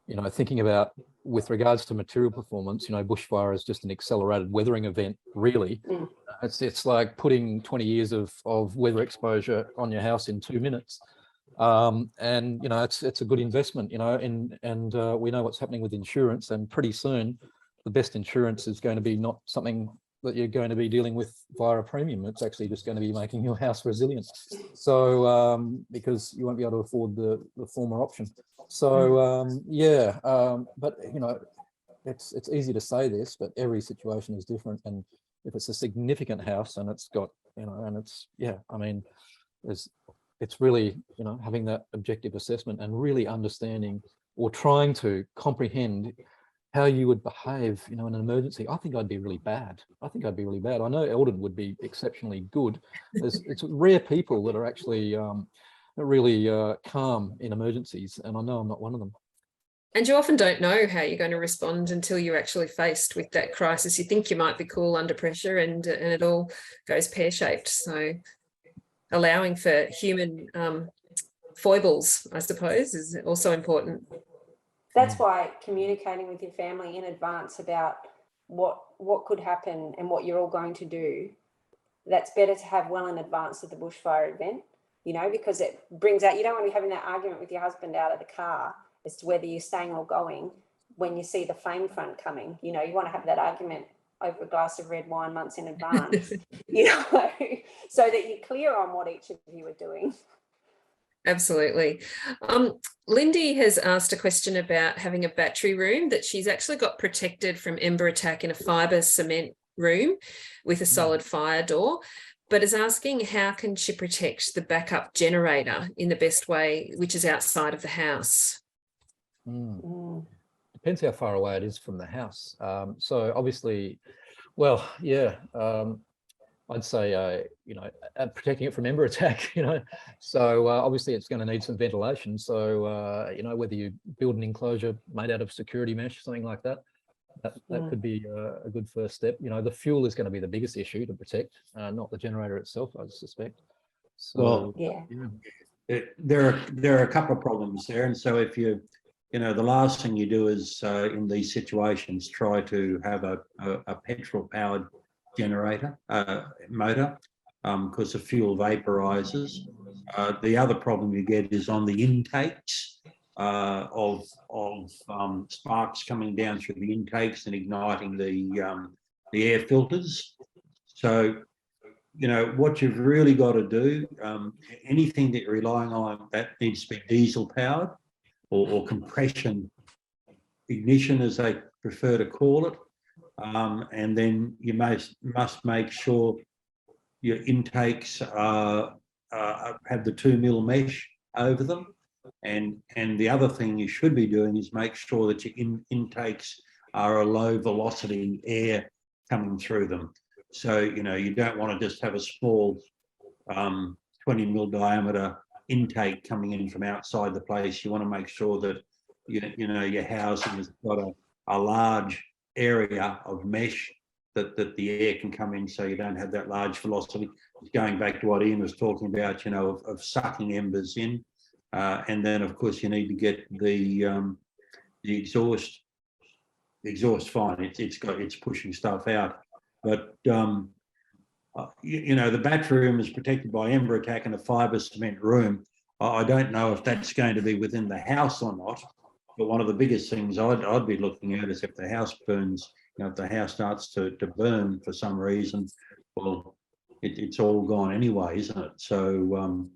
you know, thinking about with regards to material performance, you know, bushfire is just an accelerated weathering event, really. It's like putting 20 years of weather exposure on your house in 2 minutes. And, you know, it's a good investment, you know, and we know what's happening with insurance, and pretty soon the best insurance is going to be not something that you're going to be dealing with via a premium. It's actually just going to be making your house resilient. So because you won't be able to afford the former option. So but you know, it's easy to say this, but every situation is different. And if it's a significant house and it's got, you know, and it's, I mean, it's really, you know, having that objective assessment and really understanding or trying to comprehend how you would behave, you know, in an emergency. I think I'd be really bad. I know Eldon would be exceptionally good. It's rare people that are actually really calm in emergencies, and I know I'm not one of them. And you often don't know how you're going to respond until you're actually faced with that crisis. You think you might be cool under pressure, and it all goes pear-shaped. So allowing for human foibles, I suppose, is also important. That's why communicating with your family in advance about what could happen and what you're all going to do, that's better to have well in advance of the bushfire event, you know, because it brings out, you don't want to be having that argument with your husband out of the car as to whether you're staying or going when you see the flame front coming. You know, you want to have that argument over a glass of red wine months in advance, you know, so that you're clear on what each of you are doing. Absolutely. Lindy has asked a question about having a battery room that she's actually got protected from ember attack in a fibre cement room with a solid fire door, but is asking how can she protect the backup generator in the best way, which is outside of the house. Depends how far away it is from the house. So obviously, well, yeah, I'd say, protecting it from ember attack, So obviously it's going to need some ventilation. So, whether you build an enclosure made out of security mesh, something like that, that could be a good first step. The fuel is going to be the biggest issue to protect, not the generator itself, I suspect. So, well, yeah. There are a couple of problems there. And so if the last thing you do is in these situations, try to have a petrol powered generator motor, because the fuel vaporizes. The other problem you get is on the intakes of sparks coming down through the intakes and igniting the air filters. So what you've really got to do, anything that you're relying on that needs to be diesel powered or compression ignition, as they prefer to call it. And then you must make sure your intakes have the 2 mil mesh over them. And the other thing you should be doing is make sure that your intakes are a low velocity air coming through them. So, you don't want to just have a small 20 mil diameter intake coming in from outside the place. You want to make sure that, your housing has got a large area of mesh that the air can come in, so you don't have that large velocity. Going back to what Ian was talking about, of sucking embers in. And then, of course, you need to get the exhaust fine. It's pushing stuff out. But, the battery room is protected by ember attack in a fibre cement room. I don't know if that's going to be within the house or not. But one of the biggest things I'd be looking at is if the house burns, if the house starts to burn for some reason, well, it's all gone anyway, isn't it? So,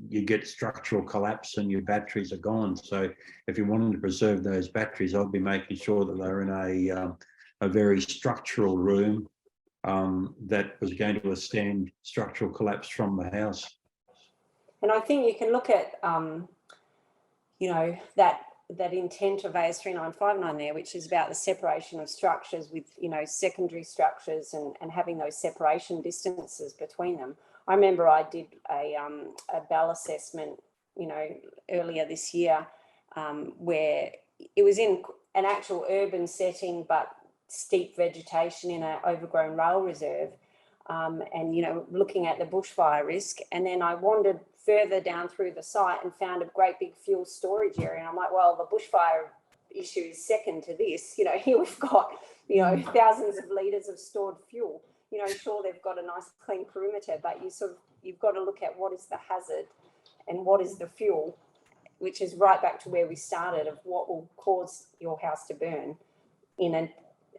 you get structural collapse and your batteries are gone. So if you're wanting to preserve those batteries, I'd be making sure that they're in a very structural room that was going to withstand structural collapse from the house. And I think you can look at, that intent of AS3959 there, which is about the separation of structures with, secondary structures and having those separation distances between them. I remember I did a BEL assessment, earlier this year, where it was in an actual urban setting, but steep vegetation in an overgrown rail reserve, and, looking at the bushfire risk. And then I wandered further down through the site and found a great big fuel storage area. And I'm like, well, the bushfire issue is second to this. Here we've got, thousands of litres of stored fuel. Sure, they've got a nice clean perimeter, but you've got to look at what is the hazard and what is the fuel, which is right back to where we started of what will cause your house to burn in a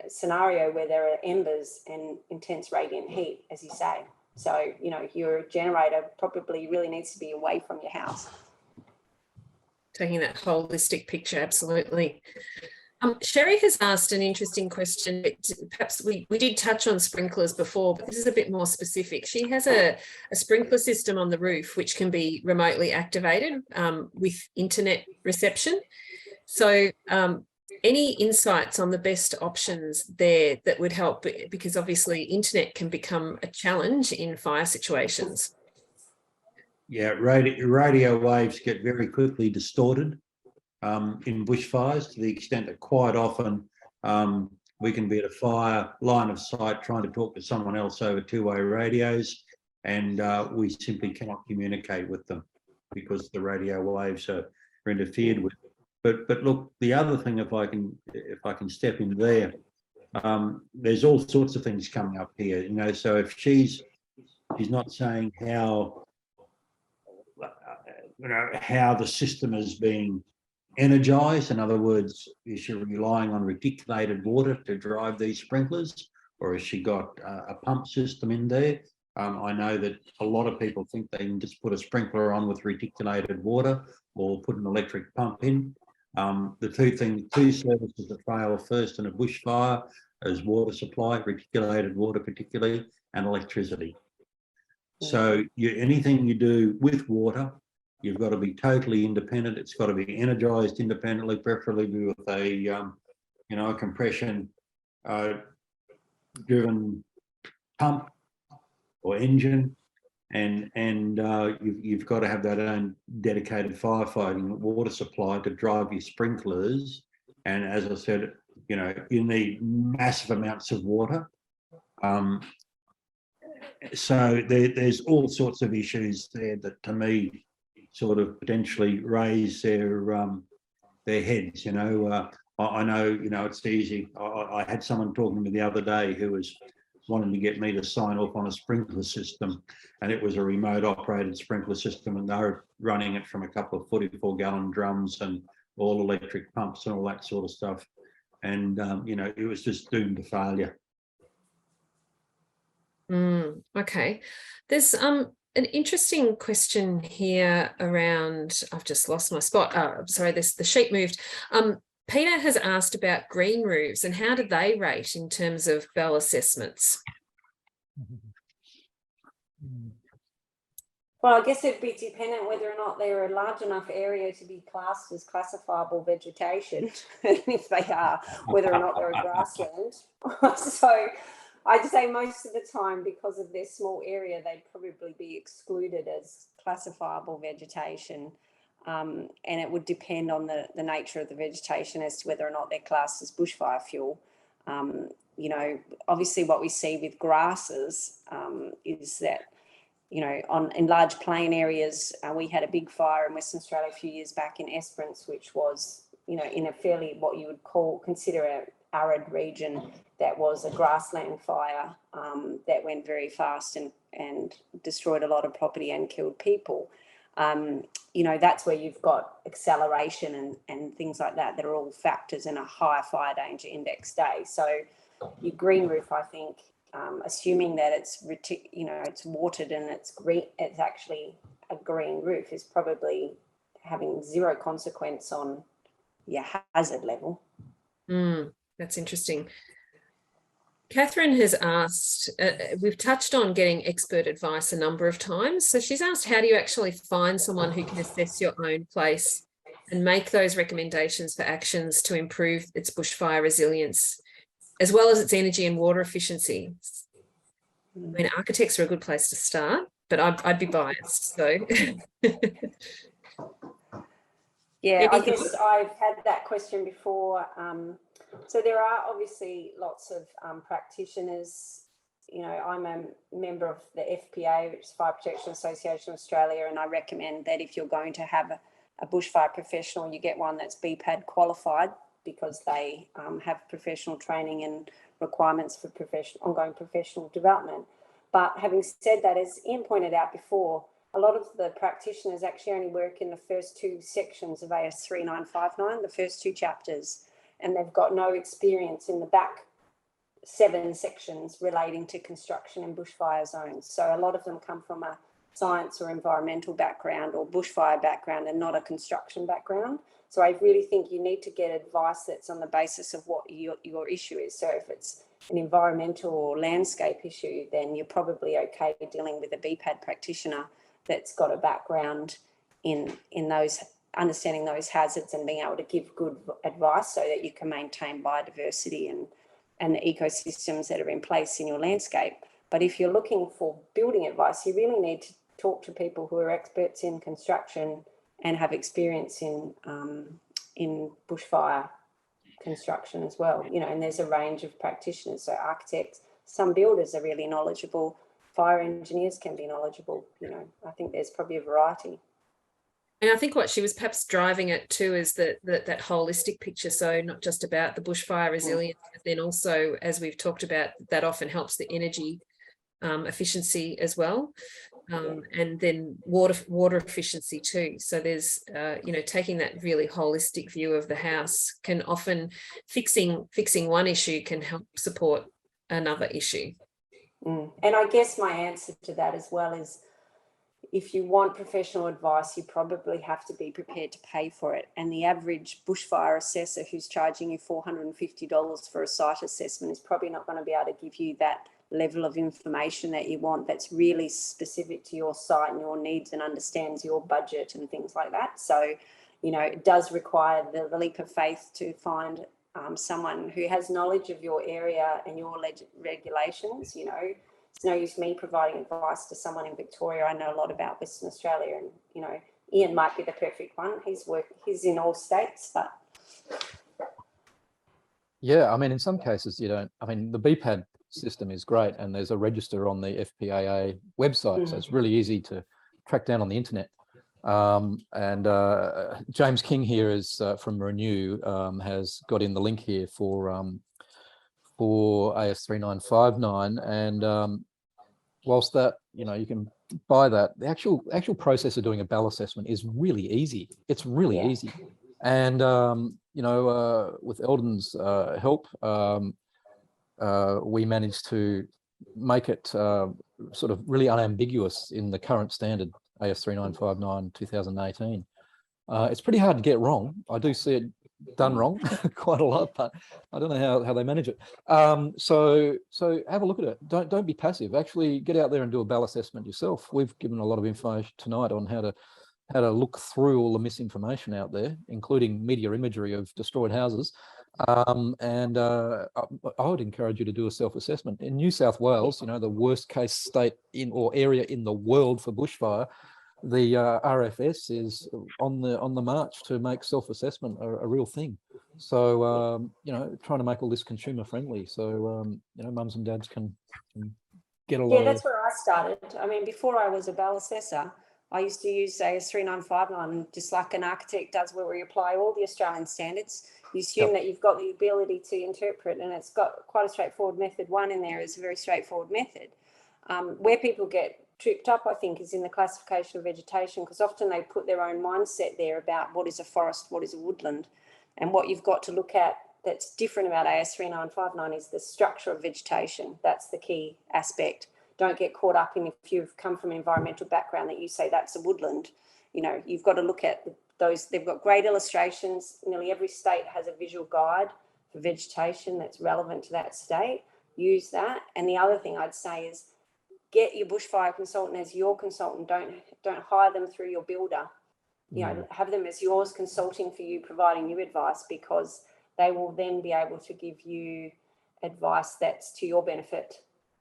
scenario where there are embers and intense radiant heat, as you say. So, your generator probably really needs to be away from your house. Taking that holistic picture, absolutely. Sherry has asked an interesting question. Perhaps we did touch on sprinklers before, but this is a bit more specific. She has a sprinkler system on the roof which can be remotely activated with internet reception. So any insights on the best options there that would help, because obviously internet can become a challenge in fire situations? Yeah, radio waves get very quickly distorted in bushfires, to the extent that quite often we can be at a fire line of sight trying to talk to someone else over two-way radios, and we simply cannot communicate with them because the radio waves are interfered with. But look, the other thing, if I can step in there, there's all sorts of things coming up here. So if she's not saying how the system is being energized. In other words, is she relying on reticulated water to drive these sprinklers, or has she got a pump system in there? I know that a lot of people think they can just put a sprinkler on with reticulated water or put an electric pump in. The two services that fail first in a bushfire is water supply, reticulated water particularly, and electricity. So anything you do with water, you've got to be totally independent. It's got to be energised independently, preferably with a a compression driven pump or engine, and you've got to have that own dedicated firefighting water supply to drive your sprinklers. And as I said, you need massive amounts of water. So there's all sorts of issues there that, to me, sort of potentially raise their heads. I know, it's easy. I had someone talking to me the other day who was wanting to get me to sign off on a sprinkler system, and it was a remote operated sprinkler system, and they were running it from a couple of 44-gallon drums and all electric pumps and all that sort of stuff. And, it was just doomed to failure. Okay. There's an interesting question here around, I've just lost my spot. Sorry, the sheet moved. Peter has asked about green roofs and how do they rate in terms of BEL assessments? Well, I guess it'd be dependent whether or not they're a large enough area to be classed as classifiable vegetation, and if they are, whether or not they're a grassland. So I'd say most of the time, because of their small area, they'd probably be excluded as classifiable vegetation. And it would depend on the nature of the vegetation as to whether or not they're classed as bushfire fuel. Obviously what we see with grasses is that, in large plain areas, we had a big fire in Western Australia a few years back in Esperance, which was, in a fairly what you would consider a arid region. That was a grassland fire that went very fast and destroyed a lot of property and killed people. That's where you've got acceleration and things like that are all factors in a higher fire danger index day. So your green roof, I think, assuming that it's watered and it's green, it's actually a green roof, is probably having zero consequence on your hazard level. That's interesting. Catherine has asked, we've touched on getting expert advice a number of times. So she's asked, how do you actually find someone who can assess your own place and make those recommendations for actions to improve its bushfire resilience, as well as its energy and water efficiency? I mean, architects are a good place to start, but I'd be biased, so. Yeah, I guess I've had that question before. So there are obviously lots of practitioners. I'm a member of the FPA, which is Fire Protection Association of Australia, and I recommend that if you're going to have a bushfire professional, you get one that's BPAD qualified, because they have professional training and requirements for ongoing professional development. But having said that, as Ian pointed out before, a lot of the practitioners actually only work in the first two sections of AS 3959, the first two chapters, and they've got no experience in the back 7 sections relating to construction and bushfire zones. So a lot of them come from a science or environmental background or bushfire background and not a construction background. So I really think you need to get advice that's on the basis of what your issue is. So if it's an environmental or landscape issue, then you're probably okay dealing with a BPAD practitioner that's got a background in those, understanding those hazards and being able to give good advice so that you can maintain biodiversity and the ecosystems that are in place in your landscape. But if you're looking for building advice, you really need to talk to people who are experts in construction and have experience in bushfire construction as well. And there's a range of practitioners, so architects, some builders are really knowledgeable, fire engineers can be knowledgeable. I think there's probably a variety. And I think what she was perhaps driving at too is that holistic picture. So not just about the bushfire resilience, but then also, as we've talked about, that often helps the energy efficiency as well, and then water efficiency too. So there's taking that really holistic view of the house can often fixing one issue can help support another issue. And I guess my answer to that as well is, if you want professional advice, you probably have to be prepared to pay for it. And the average bushfire assessor who's charging you $450 for a site assessment is probably not going to be able to give you that level of information that you want, that's really specific to your site and your needs and understands your budget and things like that. So, you know, it does require the leap of faith to find someone who has knowledge of your area and your regulations. You know, it's no use me providing advice to someone in Victoria. I know a lot about Western Australia, and, you know, Ian might be the perfect one. He's in all states, but. Yeah, I mean, in some cases you don't, I mean, the BPAD system is great, and there's a register on the FPAA website, so it's really easy to track down on the internet. James King here is from Renew, has got in the link here for AS3959, and whilst that, you know, you can buy that, the actual process of doing a BAL assessment is really easy. It's really easy, and you know, with Eldon's help, we managed to make it sort of really unambiguous in the current standard AS3959 2018. It's pretty hard to get wrong. I do see it done wrong quite a lot, but I don't know how they manage it. So have a look at it. Don't be passive. Actually get out there and do a BAL assessment yourself. We've given a lot of information tonight on how to look through all the misinformation out there, including media imagery of destroyed houses. I would encourage you to do a self-assessment. In New South Wales, you know, the worst case state or area in the world for bushfire, the RFS is on the march to make self-assessment a real thing. So you know, trying to make all this consumer friendly, so you know, mums and dads can get a lot. Yeah, that's where I started. I mean, before I was a BAL assessor, I used to use AS3959, just like an architect does, where we apply all the Australian standards. You assume that you've got the ability to interpret, and it's got quite a straightforward method. One in there is a very straightforward method. Where people get tripped up, I think, is in the classification of vegetation, because often they put their own mindset there about what is a forest, what is a woodland. And what you've got to look at that's different about AS3959 is the structure of vegetation. That's the key aspect. Don't get caught up in, if you've come from an environmental background, that you say that's a woodland. You know, you've got to look at those. They've got great illustrations. Nearly every state has a visual guide for vegetation that's relevant to that state. Use that. And the other thing I'd say is, get your bushfire consultant as your consultant. Don't hire them through your builder. You know, have them as yours, consulting for you, providing you advice, because they will then be able to give you advice that's to your benefit,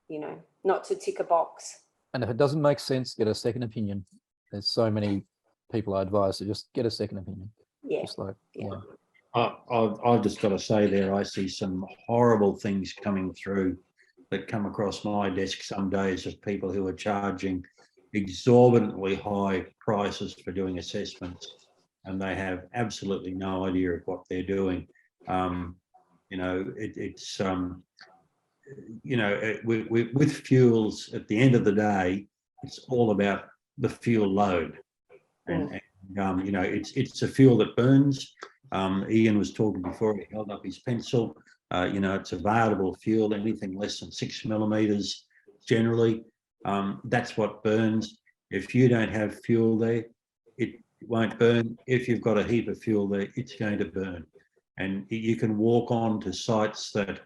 you know, not to tick a box. And if it doesn't make sense, get a second opinion. There's so many people I advise to just get a second opinion. Yeah. Just like, I've just got to say there, I see some horrible things coming through that come across my desk some days of people who are charging exorbitantly high prices for doing assessments, and they have absolutely no idea of what they're doing. You know, it's you know, with fuels, at the end of the day, it's all about the fuel load, and you know, it's a fuel that burns. Ian was talking before, he held up his pencil. You know, it's available fuel, anything less than 6 millimeters generally. That's what burns. If you don't have fuel there, it won't burn. If you've got a heap of fuel there, it's going to burn. And you can walk on to sites that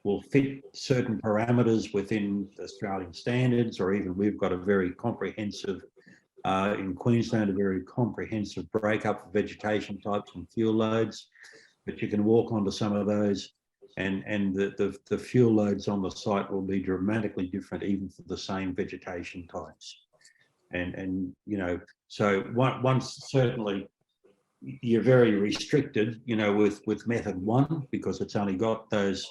will fit certain parameters within Australian standards, or even we've got a very comprehensive, in Queensland, a very comprehensive breakup of vegetation types and fuel loads. But you can walk onto some of those, and the fuel loads on the site will be dramatically different, even for the same vegetation types. And you know, so once certainly you're very restricted, you know, with method one, because it's only got those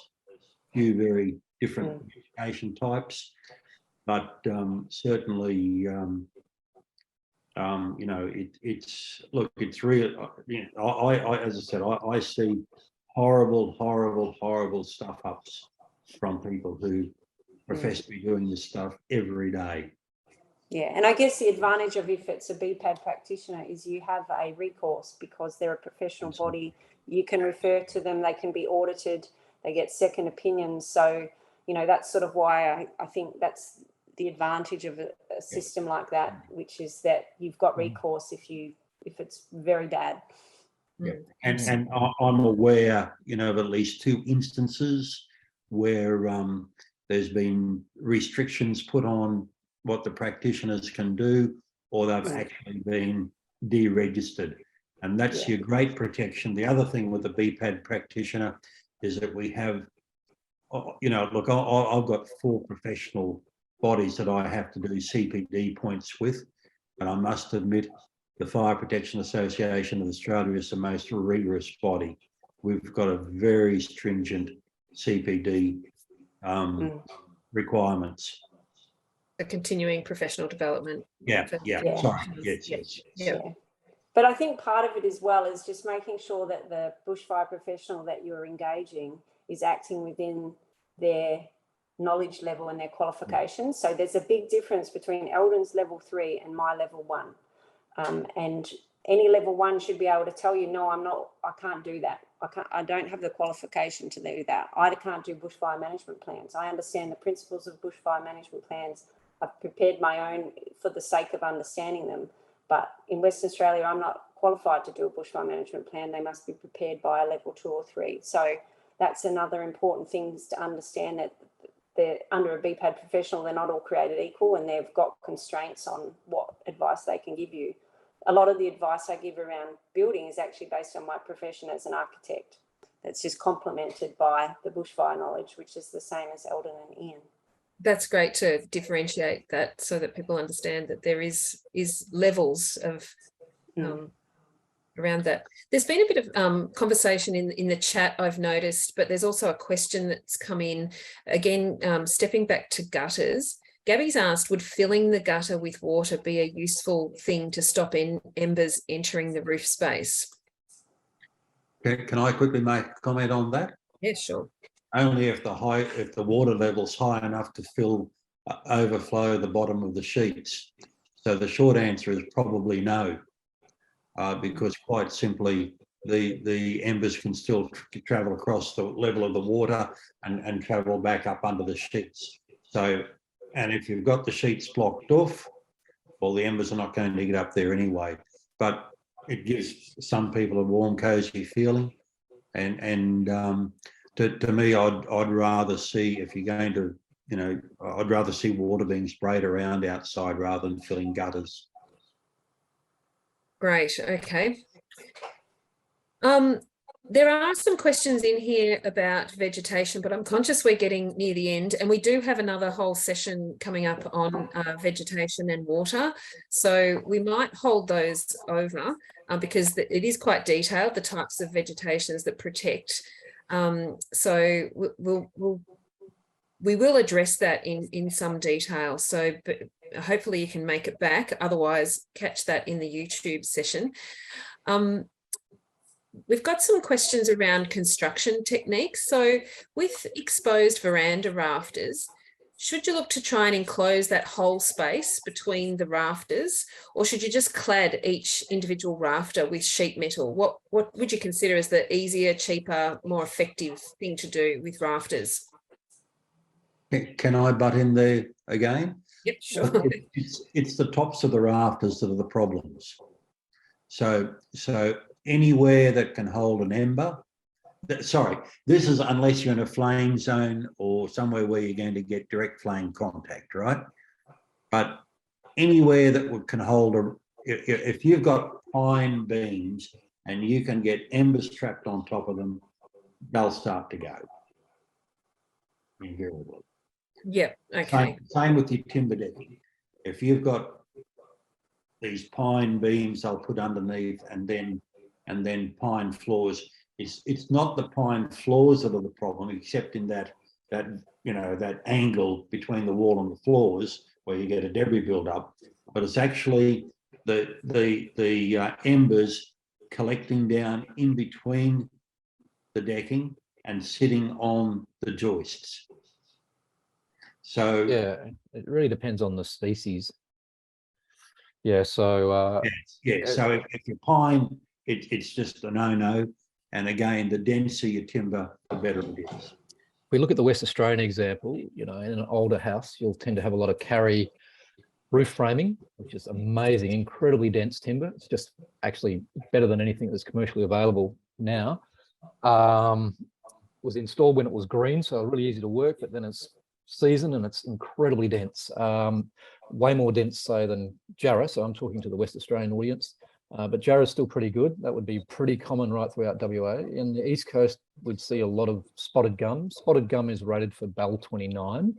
few very different vegetation types. But certainly, you know, it's look, it's real. You know, I as I said, I see horrible stuff ups from people who profess to be doing this stuff every day. Yeah, and I guess the advantage of, if it's a BPAD practitioner, is you have a recourse, because they're a professional body. You can refer to them, they can be audited, they get second opinions. So, you know, that's sort of why I think that's the advantage of a system like that, which is that you've got recourse if it's very bad. Yeah. And I'm aware, you know, of at least 2 instances where there's been restrictions put on what the practitioners can do, or they've actually been deregistered. And that's your great protection. The other thing with the BPAD practitioner is that we have, you know, look, I've got 4 professional bodies that I have to do CPD points with, and I must admit the Fire Protection Association of Australia is the most rigorous body. We've got a very stringent CPD requirements. The continuing professional development. Yeah. Sorry. Yes. Yeah. But I think part of it as well is just making sure that the bushfire professional that you're engaging is acting within their knowledge level and their qualifications. So there's a big difference between Eldon's level 3 and my level 1. And any level 1 should be able to tell you, no, I can't do that. I don't have the qualification to do that. I can't do bushfire management plans. I understand the principles of bushfire management plans. I've prepared my own for the sake of understanding them. But in Western Australia, I'm not qualified to do a bushfire management plan. They must be prepared by a level 2 or 3. So that's another important thing, is to understand that they're under a BPAD professional, they're not all created equal, and they've got constraints on what advice they can give you. A lot of the advice I give around building is actually based on my profession as an architect. That's just complemented by the bushfire knowledge, which is the same as Eldon and Ian. That's great to differentiate that so that people understand that there is levels of around that. There's been a bit of conversation in the chat, I've noticed, but there's also a question that's come in again, stepping back to gutters. Gabby's asked, would filling the gutter with water be a useful thing to stop embers entering the roof space? Can I quickly make a comment on that? Yeah, sure. Only if the water level's high enough to overflow the bottom of the sheets. So the short answer is probably no, because quite simply the embers can still travel across the level of the water and travel back up under the sheets. So, and if you've got the sheets blocked off, well, the embers are not going to get up there anyway. But it gives some people a warm, cosy feeling, and to me, I'd rather see, if you're going to, you know, I'd rather see water being sprayed around outside rather than filling gutters. Great. Okay. There are some questions in here about vegetation, but I'm conscious we're getting near the end, and we do have another whole session coming up on vegetation and water. So we might hold those over because it is quite detailed, the types of vegetations that protect. So we will address that in some detail. So but hopefully you can make it back. Otherwise, catch that in the YouTube session. We've got some questions around construction techniques. So with exposed veranda rafters, should you look to try and enclose that whole space between the rafters, or should you just clad each individual rafter with sheet metal? What would you consider as the easier, cheaper, more effective thing to do with rafters? Can I butt in there again? Yep, sure. It's the tops of the rafters that are the problems. So anywhere that can hold an ember, sorry, this is unless you're in a flame zone or somewhere where you're going to get direct flame contact, right? But anywhere that can hold if you've got pine beams and you can get embers trapped on top of them, they'll start to go. Invariably. Yep, okay. Same with your timber decking. If you've got these pine beams, they'll put underneath, and then pine floors. It's not the pine floors that are the problem, except in that you know, that angle between the wall and the floors where you get a debris build up. But it's actually the embers collecting down in between the decking and sitting on the joists. So yeah, it really depends on the species. Yeah, so so if you're pine, it's just a no-no. And again, the denser your timber, the better it is. we look at the West Australian example, in an older house, you'll tend to have a lot of carry roof framing, which is amazing, incredibly dense timber. It's just actually better than anything that's commercially available now. Was installed when it was green, so really easy to work, but then it's seasoned and it's incredibly dense. Way more dense, say, than Jarrah. So I'm talking to the West Australian audience. But Jarrah is still pretty good. That would be pretty common right throughout WA. In the East Coast, we'd see a lot of spotted gum. Spotted gum is rated for BAL 29,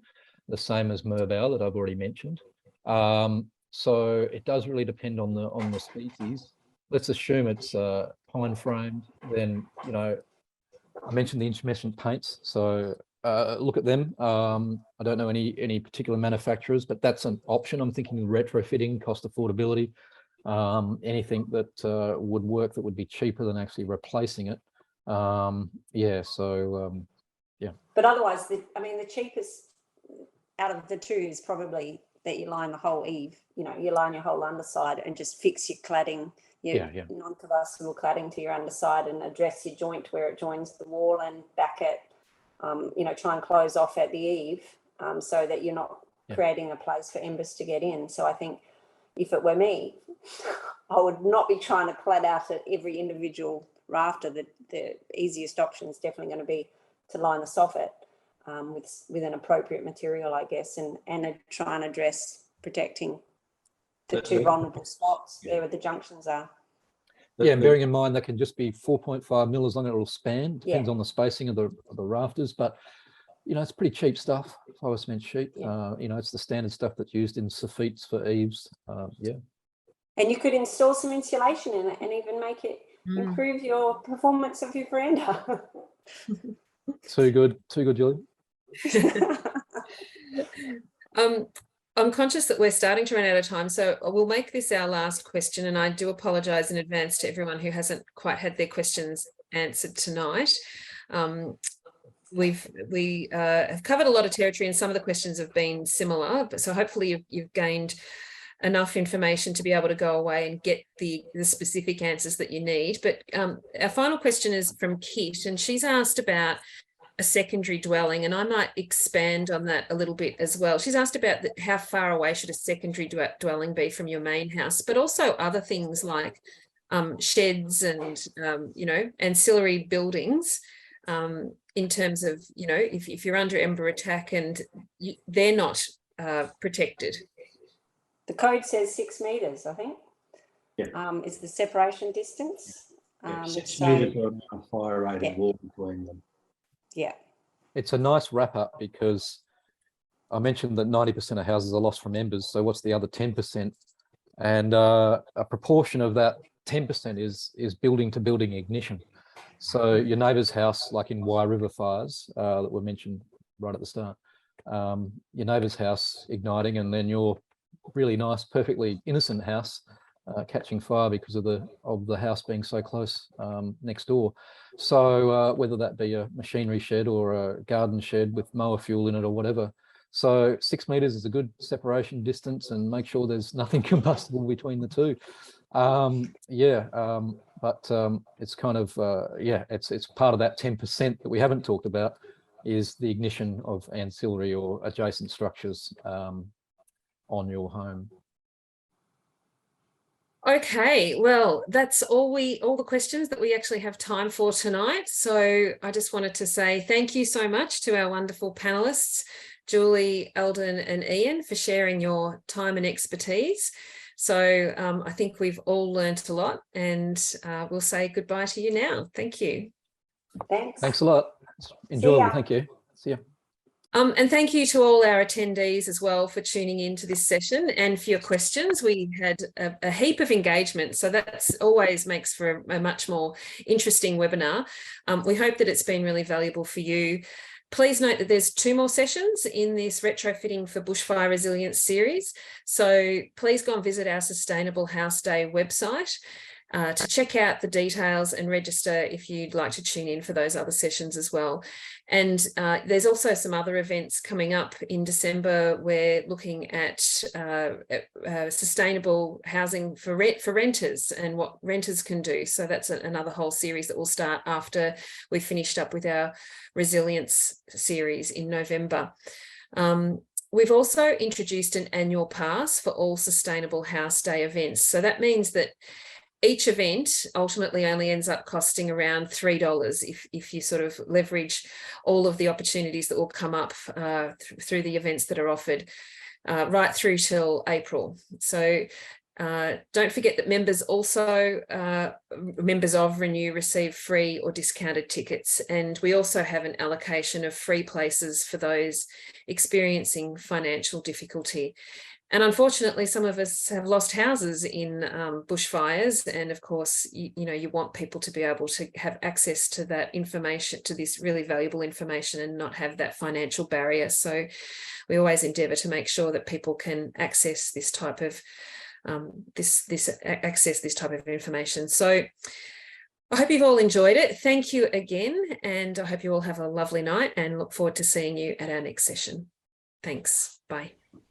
the same as Merbau that I've already mentioned. So it does really depend on the species. Let's assume it's pine framed. Then I mentioned the intermittent paints. So look at them. I don't know any particular manufacturers, but that's an option. I'm thinking retrofitting, cost affordability. Anything that would work that would be cheaper than actually replacing it. Yeah. But otherwise, the cheapest out of the two is probably that you line the whole eave. You line your whole underside and just fix your cladding, your non-combustible cladding to your underside, and address your joint where it joins the wall, and back it. Try and close off at the eave, so that you're not creating a place for embers to get in. So I think, if it were me, I would not be trying to clad out at every individual rafter. The easiest option is definitely going to be to line the soffit with an appropriate material, I guess, and try and address protecting the two vulnerable spots there where the junctions are. Yeah, and bearing in mind that can just be 4.5 mil as long as it'll span. Depends on the spacing of the rafters, but it's pretty cheap stuff. Fibre cement sheet. It's the standard stuff that's used in soffites for eaves. And you could install some insulation in it and even make it improve your performance of your veranda. Too good, Julie. I'm conscious that we're starting to run out of time, so we'll make this our last question, and I do apologise in advance to everyone who hasn't quite had their questions answered tonight. We have covered a lot of territory, and some of the questions have been similar, but so hopefully you've gained enough information to be able to go away and get the specific answers that you need. But our final question is from Kit, and she's asked about a secondary dwelling, and I might expand on that a little bit as well. She's asked about how far away should a secondary dwelling be from your main house, but also other things like sheds and ancillary buildings, in terms of if you're under ember attack and they're not protected. The code says 6 meters, I think. It's the separation distance. 6 meters on a fire rated wall between them. Yeah. It's a nice wrap up, because I mentioned that 90% of houses are lost from embers. So what's the other 10%? And a proportion of that 10% is building to building ignition. So your neighbour's house, like in Wye River fires that were mentioned right at the start, your neighbour's house igniting, and then your really nice, perfectly innocent house catching fire because of the house being so close next door. So whether that be a machinery shed or a garden shed with mower fuel in it or whatever. So 6 meters is a good separation distance, and make sure there's nothing combustible between the two. But it's kind of it's part of that 10% that we haven't talked about, is the ignition of ancillary or adjacent structures on your home. Okay, well, that's all the questions that we actually have time for tonight. So I just wanted to say thank you so much to our wonderful panelists, Julie, Eldon and Ian, for sharing your time and expertise. So I think we've all learned a lot, and we'll say goodbye to you now. Thank you. Thanks a lot. It's enjoyable. Thank you. See you. And thank you to all our attendees as well for tuning into this session and for your questions. We had a heap of engagement, so that's always makes for a much more interesting webinar. We hope that it's been really valuable for you. Please note that there's 2 more sessions in this Retrofitting for Bushfire Resilience series. So please go and visit our Sustainable House Day website. to check out the details and register if you'd like to tune in for those other sessions as well. And there's also some other events coming up in December. We're looking at sustainable housing for renters and what renters can do. So that's another whole series that will start after we've finished up with our resilience series in November. We've also introduced an annual pass for all Sustainable House Day events. So that means that each event ultimately only ends up costing around $3 if you sort of leverage all of the opportunities that will come up through the events that are offered right through till April. So don't forget that members also, members of Renew receive free or discounted tickets. And we also have an allocation of free places for those experiencing financial difficulty. And unfortunately, some of us have lost houses in bushfires. And of course, you want people to be able to have access to that information, to this really valuable information, and not have that financial barrier. So we always endeavour to make sure that people can access this type of access this type of information. So I hope you've all enjoyed it. Thank you again. And I hope you all have a lovely night and look forward to seeing you at our next session. Thanks. Bye.